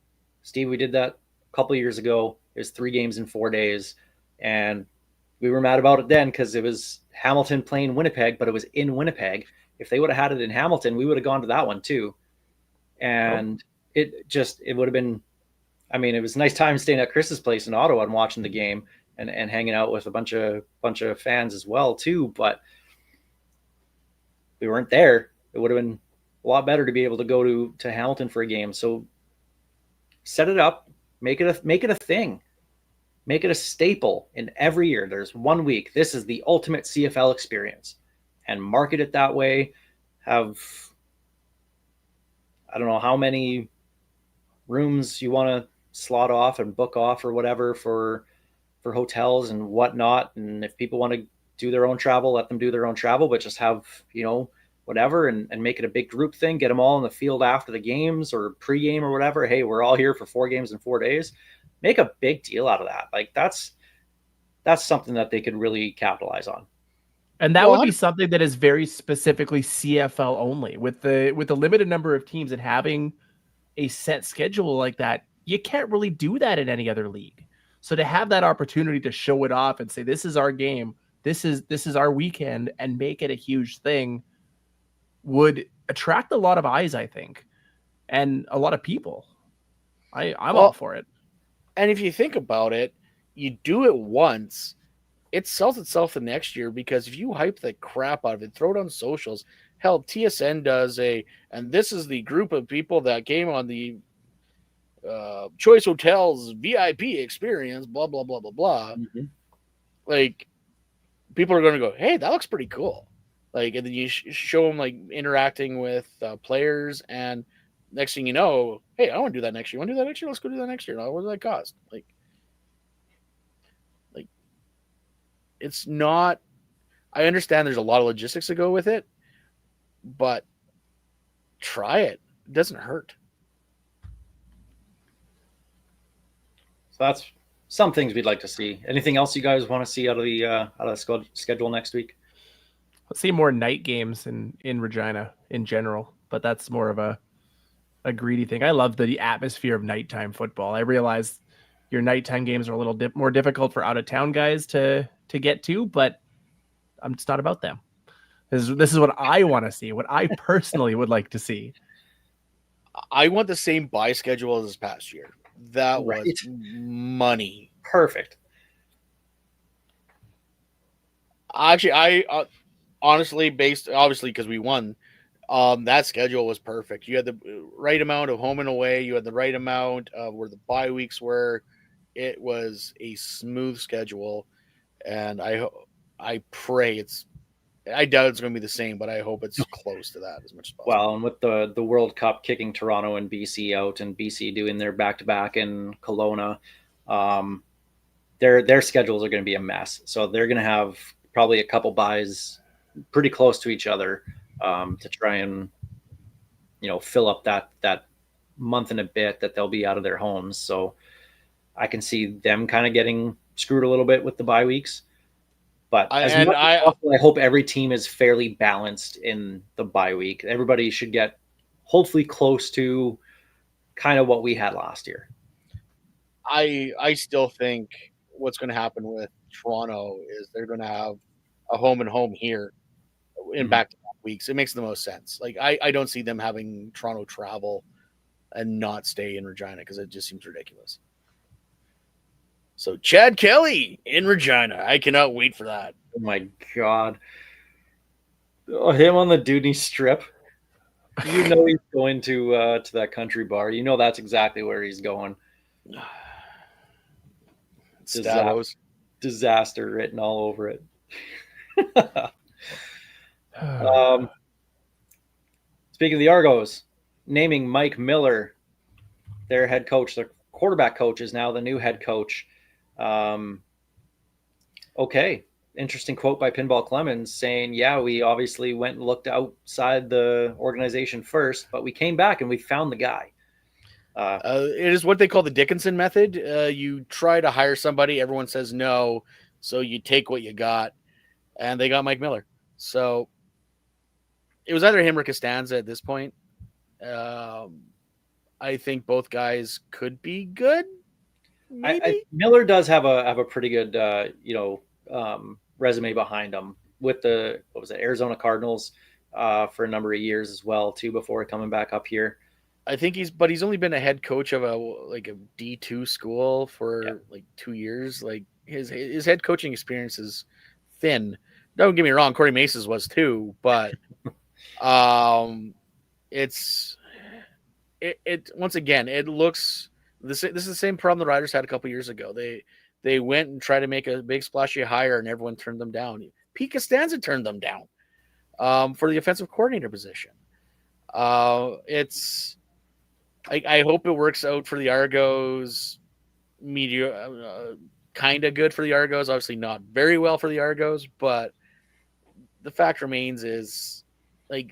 Steve, we did that a couple of years ago. It was 3 games in 4 days, and we were mad about it then because it was Hamilton playing Winnipeg, but it was in Winnipeg. If they would have had it in Hamilton, we would have gone to that one too. And it would have been, I mean, it was a nice time staying at Chris's place in Ottawa and watching the game and hanging out with a bunch of fans as well too. But we weren't there. It would have been a lot better to be able to go to Hamilton for a game. So set it up, make it a thing. Make it a staple in every year. There's 1 week. This is the ultimate CFL experience. And market it that way. Have, I don't know how many rooms you want to slot off and book off or whatever for hotels and whatnot. And if people want to do their own travel, let them do their own travel, but just have, whatever and make it a big group thing. Get them all in the field after the games or pregame or whatever. Hey, we're all here for 4 games in 4 days. Make a big deal out of that. Like, that's something that they could really capitalize on. And that would be something that is very specifically CFL only. With the limited number of teams and having a set schedule like that, you can't really do that in any other league. So to have that opportunity to show it off and say, this is our game, this is our weekend, and make it a huge thing would attract a lot of eyes, I think, and a lot of people. I'm all for it. And if you think about it, you do it once, it sells itself the next year, because if you hype the crap out of it, throw it on socials. Hell, TSN does and this is the group of people that came on the Choice Hotels VIP experience, blah, blah, blah, blah, blah. Mm-hmm. Like, people are going to go, hey, that looks pretty cool. Like, and then you show them, like, interacting with players, and next thing you know, hey, I want to do that next year. You want to do that next year? Let's go do that next year. What does that cost? Like, it's not, I understand there's a lot of logistics to go with it, but try it. It doesn't hurt. So that's some things we'd like to see. Anything else you guys want to see out of the schedule next week? Let's see more night games in Regina in general, but that's more of a greedy thing. I love the atmosphere of nighttime football. I realize your nighttime games are a little more difficult for out of town guys to get to, but it's not about them. This is what I want to see, what I personally would like to see. I want the same buy schedule as this past year. That was money. Perfect. Actually, I honestly, based obviously because we won, that schedule was perfect. You had the right amount of home and away. You had the right amount of where the bye weeks were. It was a smooth schedule, and I pray it's I doubt it's going to be the same, but I hope it's close to that as much as possible. Well, and with the World Cup kicking Toronto and BC out, and BC doing their back-to-back in Kelowna, their schedules are going to be a mess. So they're going to have probably a couple buys pretty close to each other to try and fill up that month and a bit that they'll be out of their homes. So I can see them kind of getting screwed a little bit with the bye weeks. But I hope every team is fairly balanced in the bye week. Everybody should get hopefully close to kind of what we had last year. I still think what's going to happen with Toronto is they're going to have a home and home here in back-to-back weeks. It makes the most sense. Like I don't see them having Toronto travel and not stay in Regina because it just seems ridiculous. So Chad Kelly in Regina. I cannot wait for that. Oh my God. Oh, him on the Dudney Strip. He's going to that country bar. That's exactly where he's going. Disaster written all over it. Speaking of the Argos, naming Mike Miller their head coach, their quarterback coach, is now the new head coach. Okay. Interesting quote by Pinball Clemens saying, yeah, we obviously went and looked outside the organization first, but we came back and we found the guy. It is what they call the Dickinson method. You try to hire somebody, everyone says no, so you take what you got, and they got Mike Miller. So it was either him or Costanza at this point. I think both guys could be good. Miller does have a pretty good resume behind him with the Arizona Cardinals for a number of years as well too before coming back up here. I think he's only been a head coach of a D2 school for 2 years. Like his head coaching experience is thin. Don't get me wrong, Corey Mace's was too, but it's once again, it looks this is the same problem the Riders had a couple years ago. They went and tried to make a big splashy hire and everyone turned them down. Pete Costanza turned them down for the offensive coordinator position. I hope it works out for the Argos. Kind of good for the Argos. Obviously not very well for the Argos, but the fact remains is they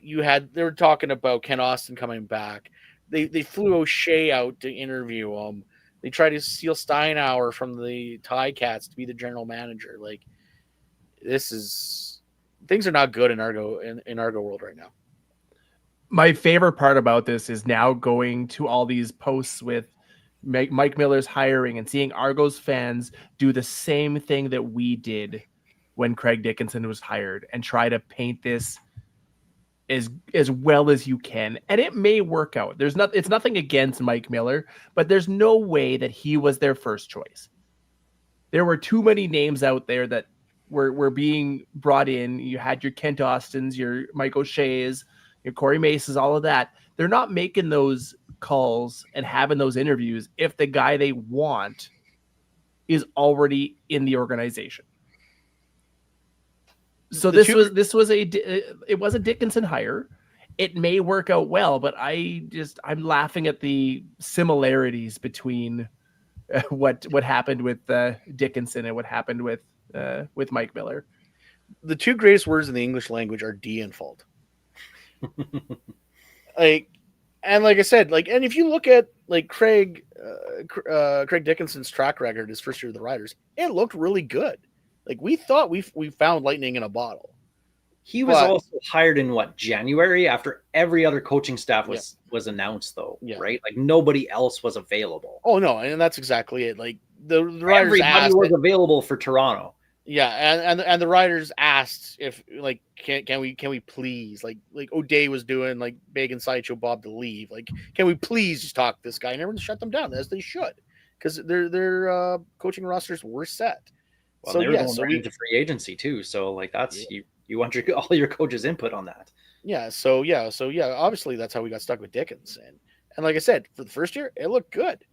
were talking about Ken Austin coming back. They flew O'Shea out to interview him. They tried to steal Steinauer from the Ticats to be the general manager. Like things are not good in Argo world right now. My favorite part about this is now going to all these posts with Mike Miller's hiring and seeing Argos fans do the same thing that we did when Craig Dickinson was hired and try to paint this as well as you can. And it may work out. It's nothing against Mike Miller, but there's no way that he was their first choice. There were too many names out there that were being brought in. You had your Kent Austins, your Mike O'Shea's, your Corey Mace's, all of that. They're not making those calls and having those interviews if the guy they want is already in the organization. So it was a Dickinson hire. It may work out well, but I'm laughing at the similarities between what happened with Dickinson and what happened with Mike Miller. The two greatest words in the English language are "d" and "fault." Like I said, and if you look at Craig Dickinson's track record his first year of the Riders, it looked really good. We thought we found lightning in a bottle. He was also hired in January after every other coaching staff was announced though, right? Nobody else was available. Oh no, and that's exactly it. The Riders everybody was available for Toronto. Yeah, and the Riders asked if can we please O'Day was doing begging Sideshow Bob to leave. Can we please just talk to this guy? And everyone shut them down as they should because their coaching rosters were set. Well, they were going right into free agency too. So that's you want all your coaches' input on that. Yeah. So obviously that's how we got stuck with Dickinson. And like I said, for the first year, it looked good.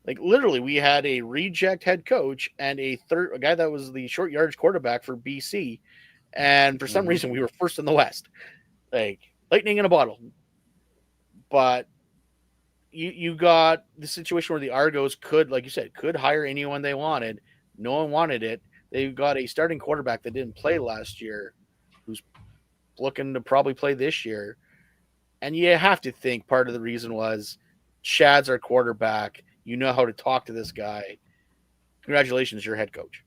Literally, we had a reject head coach and a guy that was the short yardage quarterback for BC, And for some reason, we were first in the West, like lightning in a bottle. But you got the situation where the Argos could, like you said, could hire anyone they wanted. No one wanted it. They got a starting quarterback that didn't play last year, who's looking to probably play this year. And you have to think part of the reason was Chad's our quarterback. You know how to talk to this guy. Congratulations, you're head coach.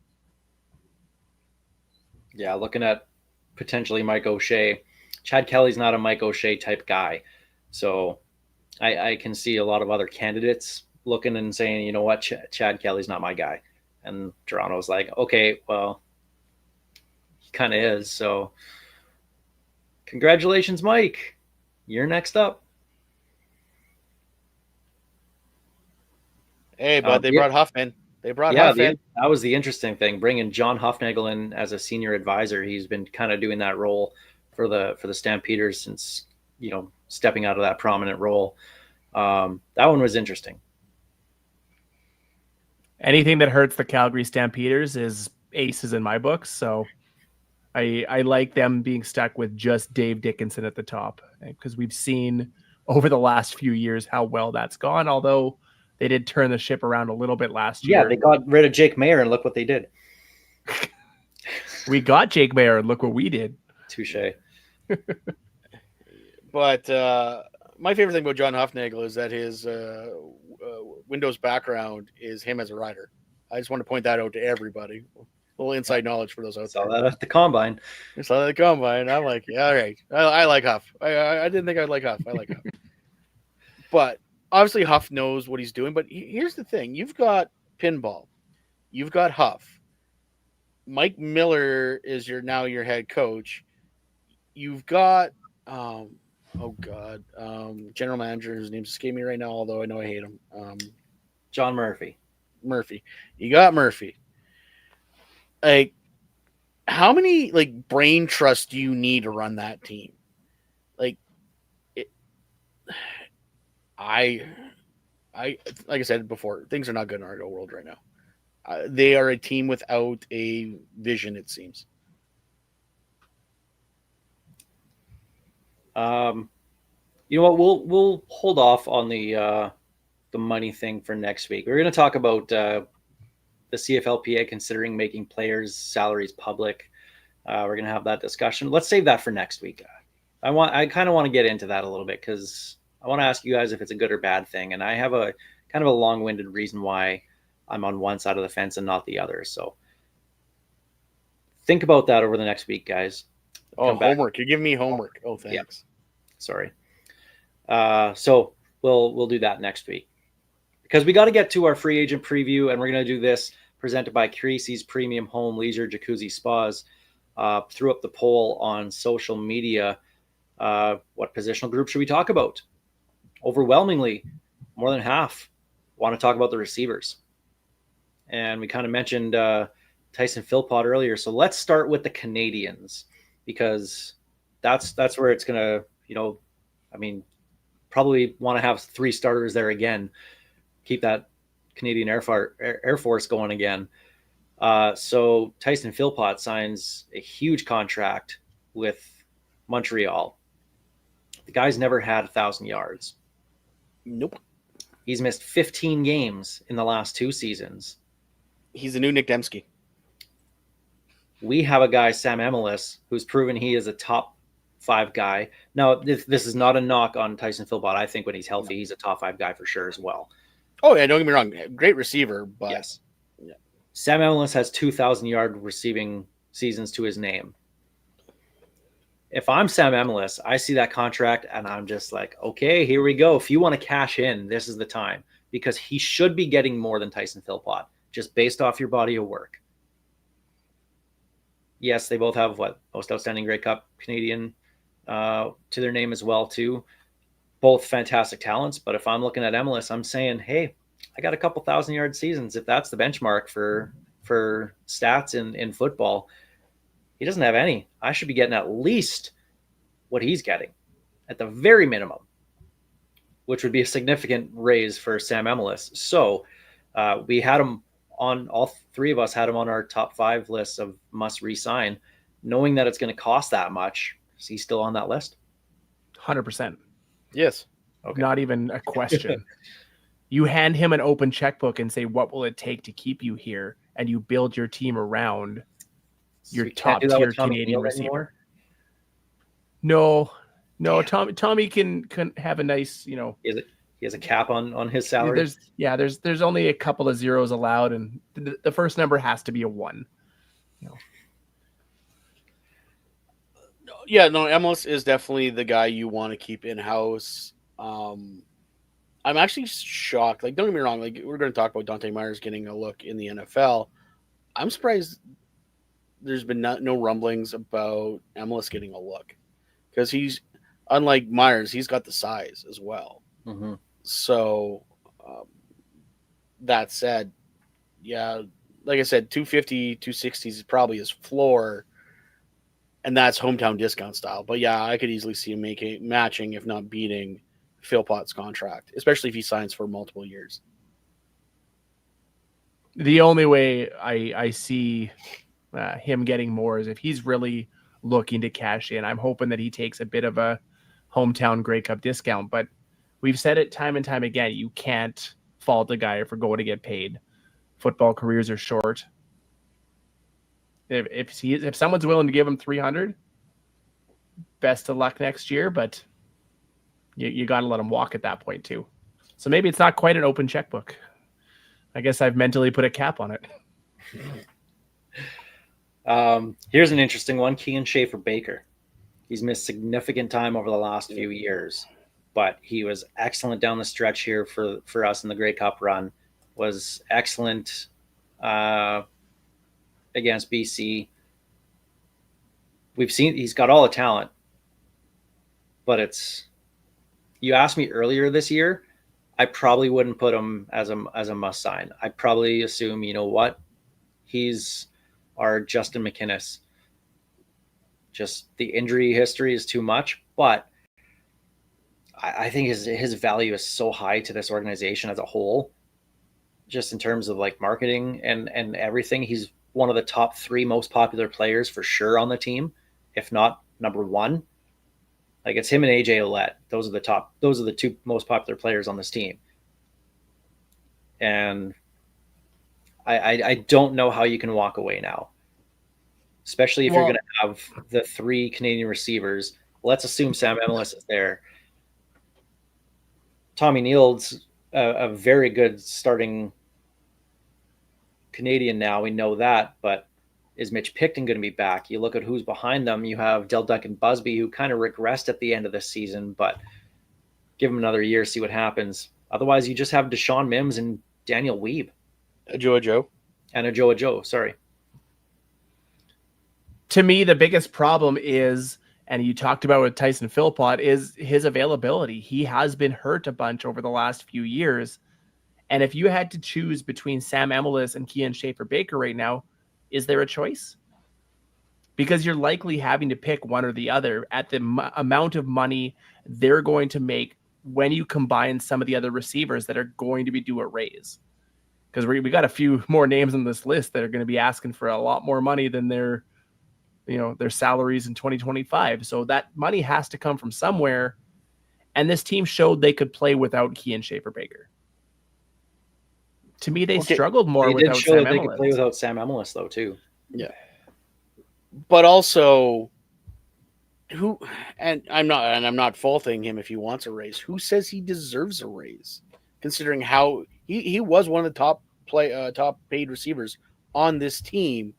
Yeah, looking at potentially Mike O'Shea. Chad Kelly's not a Mike O'Shea type guy. So I can see a lot of other candidates looking and saying, you know what, Chad Kelly's not my guy. And Toronto's like, okay, well, he kind of is. So congratulations, Mike. You're next up. Hey, bud, they brought Huffman. They brought Huffman. That was the interesting thing, bringing John Huffnagel in as a senior advisor. He's been kind of doing that role for the Stampeders since, stepping out of that prominent role. That one was interesting. Anything that hurts the Calgary Stampeders is aces in my books. So I like them being stuck with just Dave Dickinson at the top, because we've seen over the last few years how well that's gone. Although they did turn the ship around a little bit last year. Yeah, they got rid of Jake Mayer, and look what they did. We got Jake Mayer, and look what we did. Touche. But my favorite thing about John Huffnagel is that his Windows background is him as a rider. I just want to point that out to everybody. A little inside knowledge for those out there. Saw that at the Combine. I saw that at the Combine. I'm like, yeah, all right. I like Huff. I didn't think I'd like Huff. I like Huff. But obviously Huff knows what he's doing. But here's the thing. You've got Pinball. You've got Huff. Mike Miller is your head coach. You've got general manager, whose name's escaping me right now, although I know I hate him. John Murphy. You got Murphy. Like, how many brain trust do you need to run that team? Like I like I said before, things are not good in Argo world right now. They are a team without a vision, it seems. You know what? We'll hold off on the money thing for next week. We're going to talk about the CFLPA considering making players' salaries public. We're going to have that discussion. Let's save that for next week. I kind of want to get into that a little bit because I want to ask you guys if it's a good or bad thing, and I have a kind of a long-winded reason why I'm on one side of the fence and not the other. So think about that over the next week, guys. Oh, homework! You're giving me homework. Oh, thanks. Yeah. Sorry. So we'll do that next week because we got to get to our free agent preview, and we're going to do this presented by Creasy's Premium Home Leisure Jacuzzi Spas. Threw up the poll on social media. What positional group should we talk about? Overwhelmingly, more than half want to talk about the receivers. And we kind of mentioned Tyson Philpott earlier. So let's start with the Canadians because that's where it's going to, probably want to have 3 starters there again. Keep that Canadian Air Force going again. So Tyson Philpott signs a huge contract with Montreal. The guy's never had 1,000 yards. Nope. He's missed 15 games in the last 2 seasons. He's the new Nick Dembski. We have a guy, Sam Emilus, who's proven he is a top 5 guy. Now, this is not a knock on Tyson Philpott. I think when he's healthy, he's a top 5 guy for sure as well. Oh, yeah, don't get me wrong. Great receiver, but... Yes. Yeah. Sam Emilus has 2,000-yard receiving seasons to his name. If I'm Sam Emilus, I see that contract, and I'm just like, okay, here we go. If you want to cash in, this is the time. Because he should be getting more than Tyson Philpott, just based off your body of work. Yes, they both have, most outstanding Grey Cup Canadian to their name as well, too. Both fantastic talents, but if I'm looking at Emilus, I'm saying, hey, I got a couple 1,000-yard seasons. If that's the benchmark for stats in football, he doesn't have any. I should be getting at least what he's getting at the very minimum, which would be a significant raise for Sam Emilus. So we had him on, all 3 of us had him on our top 5 lists of must re-sign. knowing that it's going to cost that much, is he still on that list? 100%. Yes. Okay. Not even a question. You hand him an open checkbook and say, what will it take to keep you here? And you build your team around your we can't top do that tier with Tommy Canadian Neal receiver. anymore? No, Damn. Tommy can have a nice, He has a cap on his salary. There's only a couple of zeros allowed, and the first number has to be a 1. Yeah, no, MLS is definitely the guy you want to keep in house. I'm actually shocked. Like, don't get me wrong. Like, we're going to talk about Dante Myers getting a look in the NFL. I'm surprised there's been no rumblings about MLS getting a look, because he's, unlike Myers, he's got the size as well. Mm-hmm. So, that said, yeah, like I said, 250, 260 is probably his floor, and that's hometown discount style. But yeah, I could easily see him matching, if not beating, Philpott's contract, especially if he signs for multiple years. The only way I see him getting more is if he's really looking to cash in. I'm hoping that he takes a bit of a hometown Grey Cup discount, but we've said it time and time again, you can't fault a guy for going to get paid. Football careers are short. If someone's willing to give him 300, best of luck next year, but you got to let him walk at that point too. So maybe it's not quite an open checkbook. I guess I've mentally put a cap on it. Here's an interesting one. Kian Schaffer-Baker. He's missed significant time over the last few years, but he was excellent down the stretch here for us in the Grey Cup run. Was excellent against BC. We've seen he's got all the talent, but you asked me earlier this year, I probably wouldn't put him as a must sign. I'd probably assume, you know what, he's our Justin McInnes. Just the injury history is too much, but I think his value is so high to this organization as a whole, just in terms of like marketing and everything. He's one of the top 3 most popular players for sure on the team, if not number 1. Like, it's him and AJ Ouellette. Those are the 2 most popular players on this team. And I don't know how you can walk away now, especially if you're going to have the 3 Canadian receivers. Let's assume Sam Emilus is there. Tommy Neal's a very good starting Canadian now. We know that, but is Mitch Picton going to be back? You look at who's behind them. You have Del Duncan Busby, who kind of regressed at the end of this season, but give him another year, see what happens. Otherwise, you just have Deshaun Mims and Daniel Weeb. Ajoa Joe. Sorry. To me, the biggest problem is, and you talked about with Tyson Philpott, is his availability. He has been hurt a bunch over the last few years. And if you had to choose between Sam Emilus and Kian Schaffer-Baker right now, is there a choice? Because you're likely having to pick one or the other at the amount of money they're going to make when you combine some of the other receivers that are going to be due a raise. Because we got a few more names on this list that are going to be asking for a lot more money than their salaries in 2025. So that money has to come from somewhere. And this team showed they could play without Kian Schaffer-Baker. To me, they struggled more without Sam Emilus. They could play without Sam Emilus, though, too. Yeah. But also, I'm not faulting him if he wants a raise. Who says he deserves a raise? Considering how he was one of the top paid receivers on this team,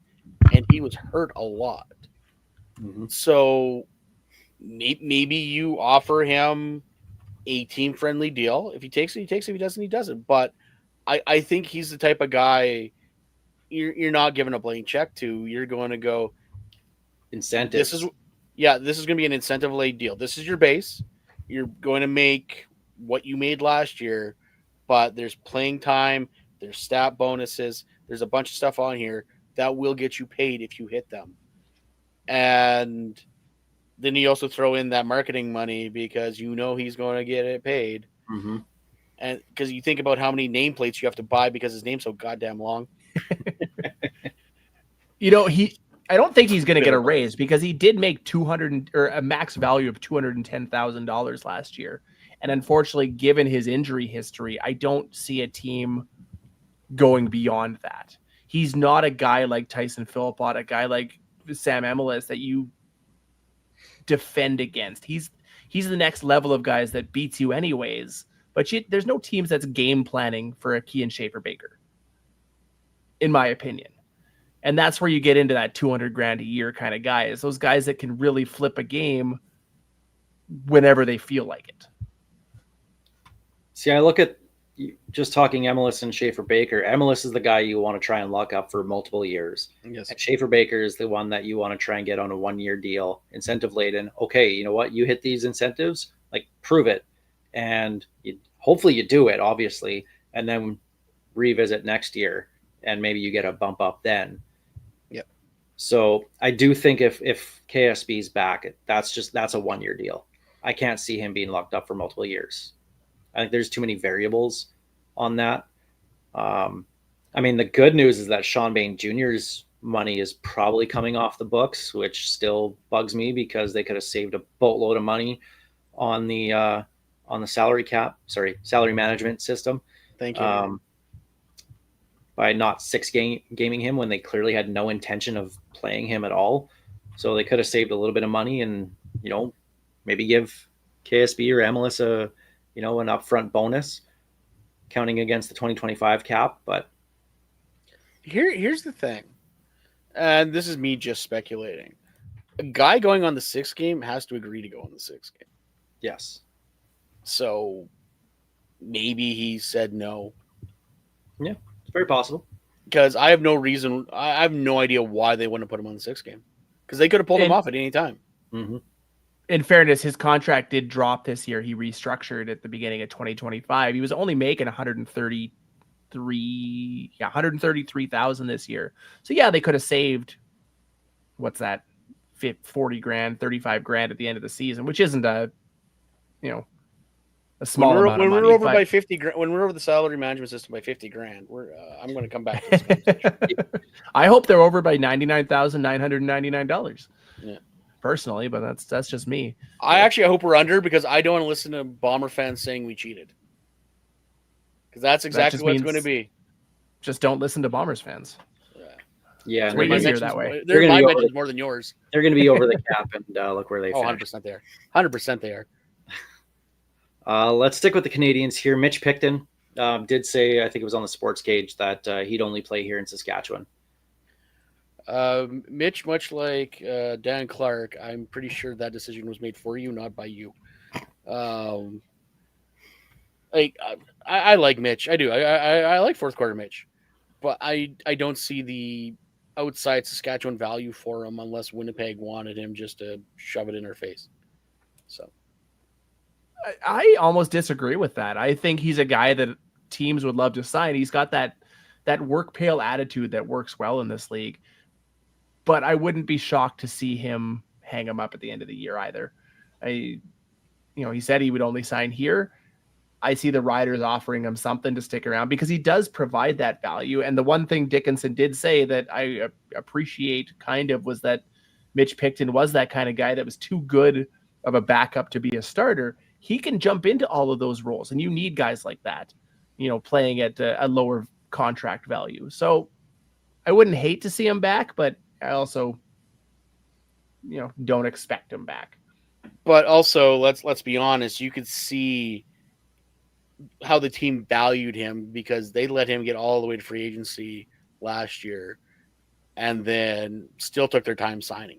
and he was hurt a lot. Mm-hmm. So maybe you offer him a team friendly deal. If he takes it, he takes it. If he doesn't, he doesn't. But I think he's the type of guy you're not giving a blank check to. You're going to go incentive. This is going to be an incentive laid deal. This is your base. You're going to make what you made last year, but there's playing time, there's stat bonuses, there's a bunch of stuff on here that will get you paid if you hit them. And then you also throw in that marketing money because you know he's going to get it paid. Mm-hmm. And because you think about how many nameplates you have to buy because his name's so goddamn long. I don't think he's going to get a raise because he did make or a max value of $210,000 last year. And unfortunately, given his injury history, I don't see a team going beyond that. He's not a guy like Tyson Philippot, a guy like Sam Emilus that you defend against. He's the next level of guys that beats you anyways. But there's no teams that's game planning for a Kean Schaefer-Baker, in my opinion. And that's where you get into that $200,000 a year kind of guys. Those guys that can really flip a game whenever they feel like it. See, I look at just talking Emilus and Schaefer-Baker. Emilus is the guy you want to try and lock up for multiple years. Yes. And Schaefer-Baker is the one that you want to try and get on a 1-year deal, incentive laden. Okay, you know what? You hit these incentives, like prove it. And hopefully you do it, obviously, and then revisit next year. And maybe you get a bump up then. Yep. So I do think if KSB is back, that's a 1-year deal. I can't see him being locked up for multiple years. I think there's too many variables on that. I mean, the good news is that Sean Bain Jr.'s money is probably coming off the books, which still bugs me because they could have saved a boatload of money on the salary management system. Thank you. By not gaming him when they clearly had no intention of playing him at all. So they could have saved a little bit of money and, maybe give KSB or Emilus an upfront bonus counting against the 2025 cap. But here's the thing. And this is me just speculating. A guy going on the 6th game has to agree to go on the 6th game. Yes. So maybe he said no. Yeah, it's very possible. Because I have no idea why they wouldn't put him on the 6th game. Because they could have pulled him off at any time. Mm-hmm. In fairness, his contract did drop this year. He restructured at the beginning of 2025. He was only making $133,000 this year. So yeah, they could have saved, what's that, $40,000, $35,000 at the end of the season, which isn't a small amount of money. When we're over by $50,000, when we're over the salary management system by $50,000, I'm going to come back to this conversation. I hope they're over by $99,999. Yeah. Personally, but that's just me. I hope we're under because I don't want to listen to Bomber fans saying we cheated. Because that's exactly what it's going to be. Just don't listen to Bombers fans. Yeah, it's way easier that way. They're my mentions more than yours. They're going to be over the cap, and look where they finished. 100% they are. 100% they are. Let's stick with the Canadians here. Mitch Picton did say, I think it was on the Sports Cage, that he'd only play here in Saskatchewan. Mitch, much like Dan Clark, I'm pretty sure that decision was made for you, not by you. I like Mitch. I do. I like fourth quarter Mitch, but I don't see the outside Saskatchewan value for him unless Winnipeg wanted him just to shove it in her face. So I almost disagree with that. I think he's a guy that teams would love to sign. He's got that work pail attitude that works well in this league. But I wouldn't be shocked to see him hang him up at the end of the year either. He said he would only sign here. I see the Riders offering him something to stick around because he does provide that value. And the one thing Dickinson did say that I appreciate was that Mitch Picton was that kind of guy that was too good of a backup to be a starter. He can jump into all of those roles, and you need guys like that, playing at a lower contract value. So I wouldn't hate to see him back, but I also, don't expect him back. But also, let's be honest, you could see how the team valued him because they let him get all the way to free agency last year and then still took their time signing.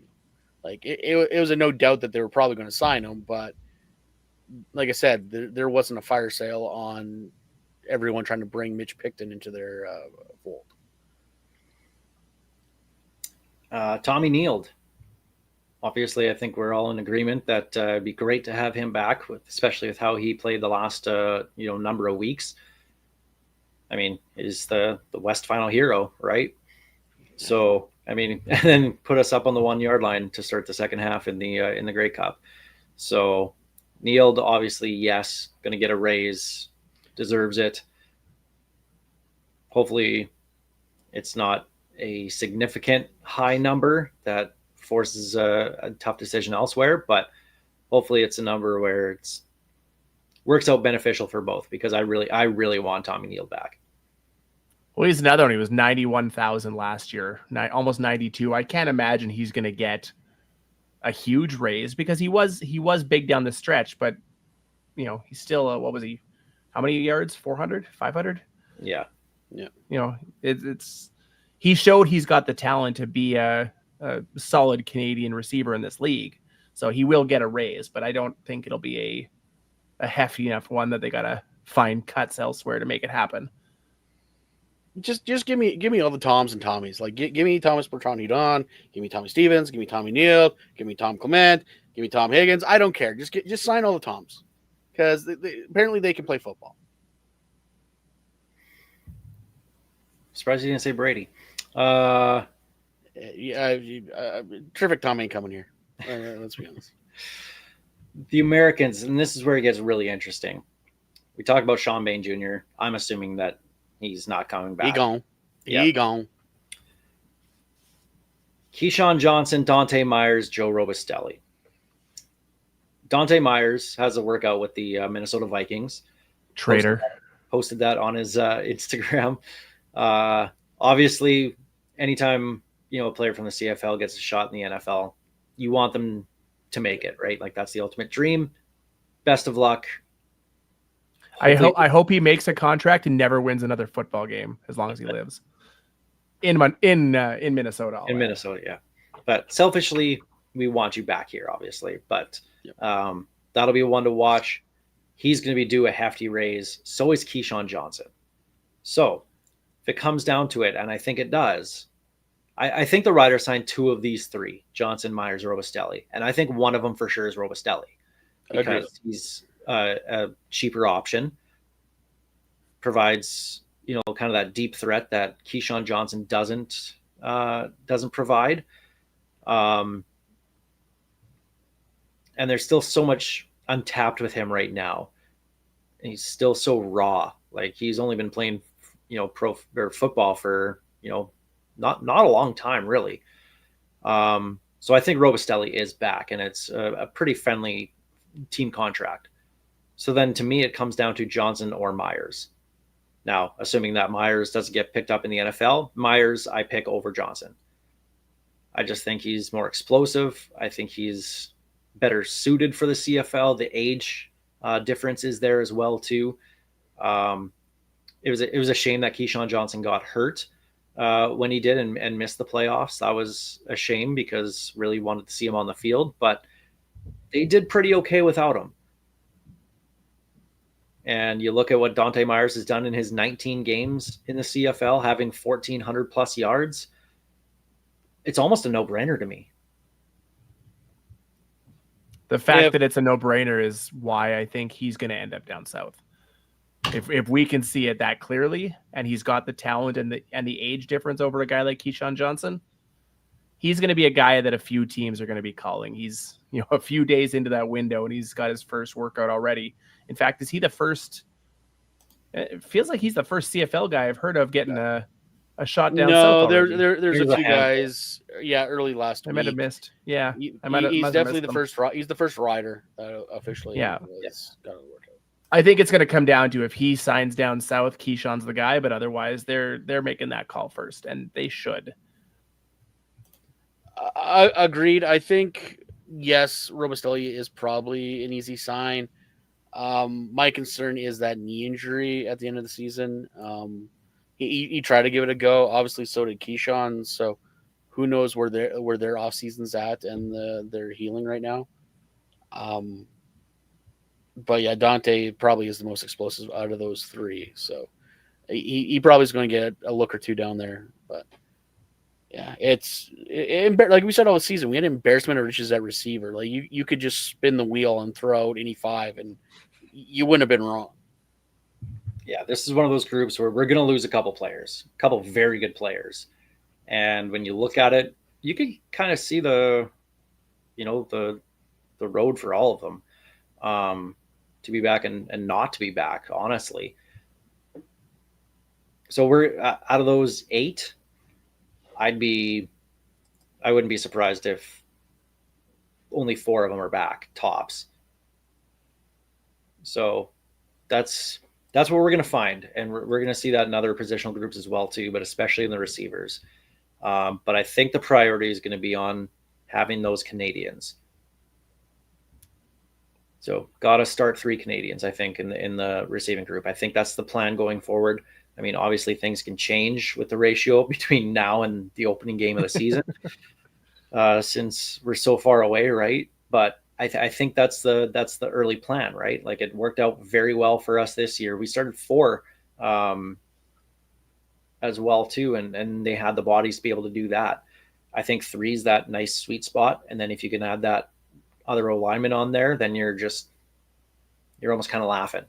Like it was a no doubt that they were probably going to sign him, but like I said, there wasn't a fire sale on everyone trying to bring Mitch Picton into their fold. Tommy Neild. Obviously, I think we're all in agreement that it'd be great to have him back, especially with how he played the last number of weeks. I mean, he's the West final hero, right? So, I mean, and then put us up on the 1 yard line to start the second half in the Grey Cup. So, Neild, obviously, yes, going to get a raise, deserves it. Hopefully, it's not a significant high number that forces a tough decision elsewhere, but hopefully it's a number where it's works out beneficial for both, because I really want Tommy Neal back. Well, he's another one. He was 91,000 last year, almost 92. I can't imagine he's going to get a huge raise, because he was big down the stretch, but he's still what was he? How many yards? 400, 500? Yeah. It's he showed he's got the talent to be a solid Canadian receiver in this league, so he will get a raise, but I don't think it'll be a hefty enough one that they gotta find cuts elsewhere to make it happen. Just give me all the Toms and Tommies. Like give me Thomas Bertrand-Hudon, give me Tommy Stevens, give me Tommy Neal, give me Tom Clement, give me Tom Higgins. I don't care. Just sign all the Toms, because apparently they can play football. Surprised you didn't say Brady. Terrific Tom ain't coming here. Let's be honest. The Americans, and this is where it gets really interesting. We talked about Sean Bain Jr. I'm assuming that he's not coming back. He gone. Yep. He gone. Keyshawn Johnson, Dante Myers, Joe Robustelli. Dante Myers has a workout with the Minnesota Vikings. Traitor. Posted that on his Instagram. Obviously, anytime a player from the CFL gets a shot in the NFL, you want them to make it, right? Like, that's the ultimate dream. Best of luck. I hope he makes a contract and never wins another football game as long as he lives in Minnesota. In Minnesota, yeah. But selfishly, we want you back here, obviously. But that'll be one to watch. He's going to be due a hefty raise. So is Keyshawn Johnson. So if it comes down to it, and I think it does, I think the Riders signed two of these three: Johnson, Myers, Robustelli, and I think one of them for sure is Robustelli, because he's a cheaper option, provides kind of that deep threat that Keyshawn Johnson doesn't provide, and there's still so much untapped with him right now. And he's still so raw. Like, he's only been playing pro or football for not a long time, really. So I think Robustelli is back, and it's a pretty friendly team contract. So then, to me, it comes down to Johnson or Myers. Now, assuming that Myers doesn't get picked up in the NFL, Myers I pick over Johnson. I just think he's more explosive. I think he's better suited for the CFL. The age difference is there as well too. It was a shame that Keyshawn Johnson got hurt when he did and missed the playoffs. That was a shame, because really wanted to see him on the field, but they did pretty okay without him. And you look at what Dante Myers has done in his 19 games in the CFL, having 1,400 plus yards. It's almost a no-brainer to me. The fact that it's a no-brainer is why I think he's going to end up down south. If we can see it that clearly, and he's got the talent and the age difference over a guy like Keyshawn Johnson, he's going to be a guy that a few teams are going to be calling. He's a few days into that window, and he's got his first workout already. In fact, is he the first? It feels like he's the first CFL guy I've heard of getting a shot down. No, there's a few guys. Yeah, early last week. I might have missed. Yeah, he's definitely the first. He's the first rider officially. Yeah, got a workout. I think it's going to come down to if he signs down south, Keyshawn's the guy. But otherwise, they're making that call first, and they should. Agreed. I think yes, Robustelli is probably an easy sign. My concern is that knee injury at the end of the season. He tried to give it a go. Obviously, so did Keyshawn. So who knows where their off season's at and their healing right now. But yeah, Dante probably is the most explosive out of those three. So he probably is going to get a look or two down there. But yeah, it's like we said all season, we had embarrassment of riches at receiver. Like you could just spin the wheel and throw out any five, and you wouldn't have been wrong. Yeah, this is one of those groups where we're going to lose a couple players, a couple very good players. And when you look at it, you can kind of see the road for all of them to be back and not to be back, honestly. So we're out of those 8, I wouldn't be surprised if only 4 of them are back, tops. So that's what we're going to find. And we're going to see that in other positional groups as well, too, but especially in the receivers. But I think the priority is going to be on having those Canadians. So got to start 3 Canadians, I think, in the receiving group. I think that's the plan going forward. I mean, obviously things can change with the ratio between now and the opening game of the season, since we're so far away, right? But I think that's the early plan, right? Like, it worked out very well for us this year. We started 4 as well too, and they had the bodies to be able to do that. I think 3 is that nice sweet spot, and then if you can add that other alignment on there, then you're almost kind of laughing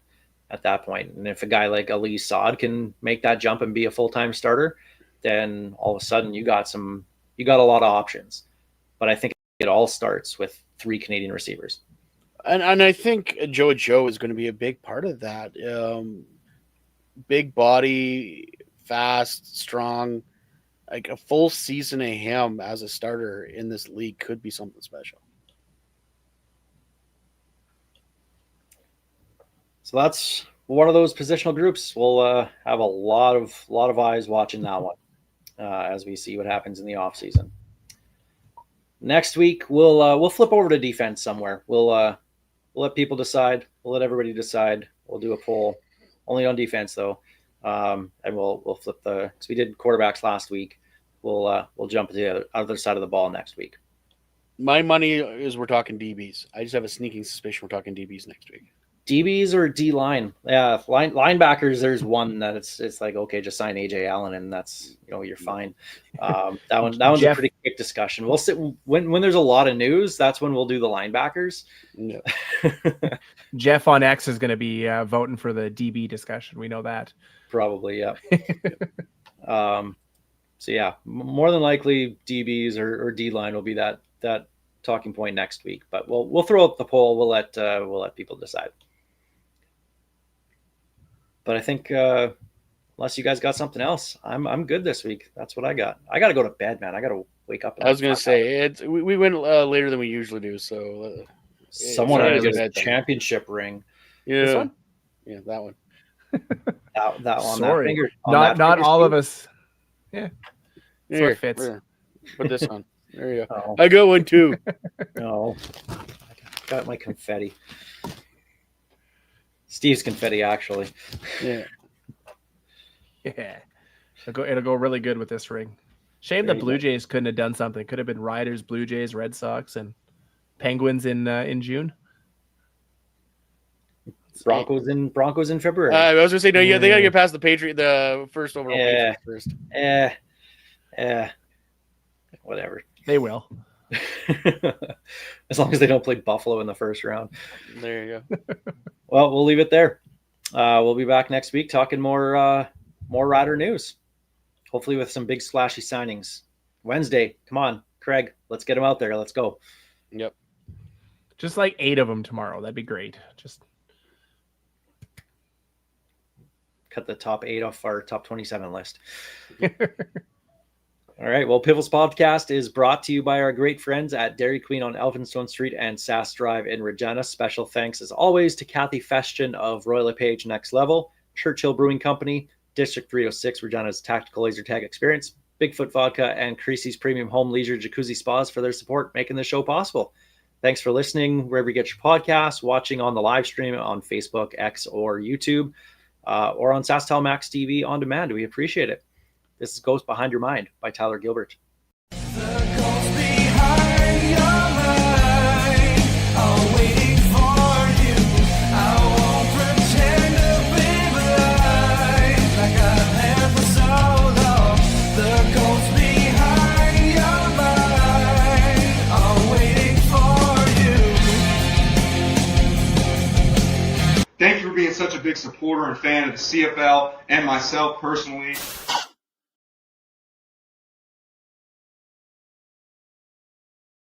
at that point. And if a guy like Ali Saad can make that jump and be a full-time starter, then all of a sudden you got a lot of options. But I think it all starts with 3 Canadian receivers. And I think Joe is going to be a big part of that. Big body, fast, strong, like a full season of him as a starter in this league could be something special. So that's one of those positional groups. We'll have a lot of eyes watching that one as we see what happens in the off season. Next week we'll flip over to defense somewhere. We'll let people decide. We'll let everybody decide. We'll do a poll, only on defense though, and we'll flip because we did quarterbacks last week. We'll jump to the other side of the ball next week. My money is we're talking DBs. I just have a sneaking suspicion we're talking DBs next week. DBs or D line? Yeah, linebackers. There's one that it's like, okay, just sign AJ Allen and that's you're fine. That one's Jeff, a pretty quick discussion. We'll sit when there's a lot of news. That's when we'll do the linebackers. Yeah. Jeff on X is going to be voting for the DB discussion. We know that. Probably, yeah. So yeah, more than likely DBs or D line will be that talking point next week. But we'll throw up the poll. We'll let people decide. But I think unless you guys got something else, I'm good this week. That's what I got. I got to go to bed, man. I got to wake up. I was going to say we went later than we usually do. So someone had to get a championship ring. Yeah, this one? Yeah, that one. that one. Sorry, that finger, not all of us. Yeah, Here, it fits. Put this on. There you go. Oh. I got one too. No, I got my confetti. Steve's confetti, actually. Yeah. Yeah. It'll go really good with this ring. Shame the Blue Jays couldn't have done something. Could have been Riders, Blue Jays, Red Sox, and Penguins in June. Broncos in February. I was gonna say no. Yeah, they gotta get past the first overall Patriots first. Whatever. They will. As long as they don't play Buffalo in the first round. There you go. Well, we'll leave it there. We'll be back next week talking more Rider news. Hopefully with some big splashy signings. Wednesday, come on, Craig, let's get them out there. Let's go. Yep. Just like 8 of them tomorrow. That'd be great. Just cut the top 8 off our top 27 list. All right. Well, Piffles Podcast is brought to you by our great friends at Dairy Queen on Elphinstone Street and Sass Drive in Regina. Special thanks, as always, to Kathy Festian of Royal LePage Next Level, Churchill Brewing Company, District 306, Regina's tactical laser tag experience, Bigfoot Vodka, and Creasy's Premium Home Leisure Jacuzzi Spas for their support, making the show possible. Thanks for listening wherever you get your podcasts, watching on the live stream on Facebook, X, or YouTube, or on SaskTel Max TV on demand. We appreciate it. This is Ghost Behind Your Mind by Tyler Gilbert. Thank you for being such a big supporter and fan of the CFL and myself personally.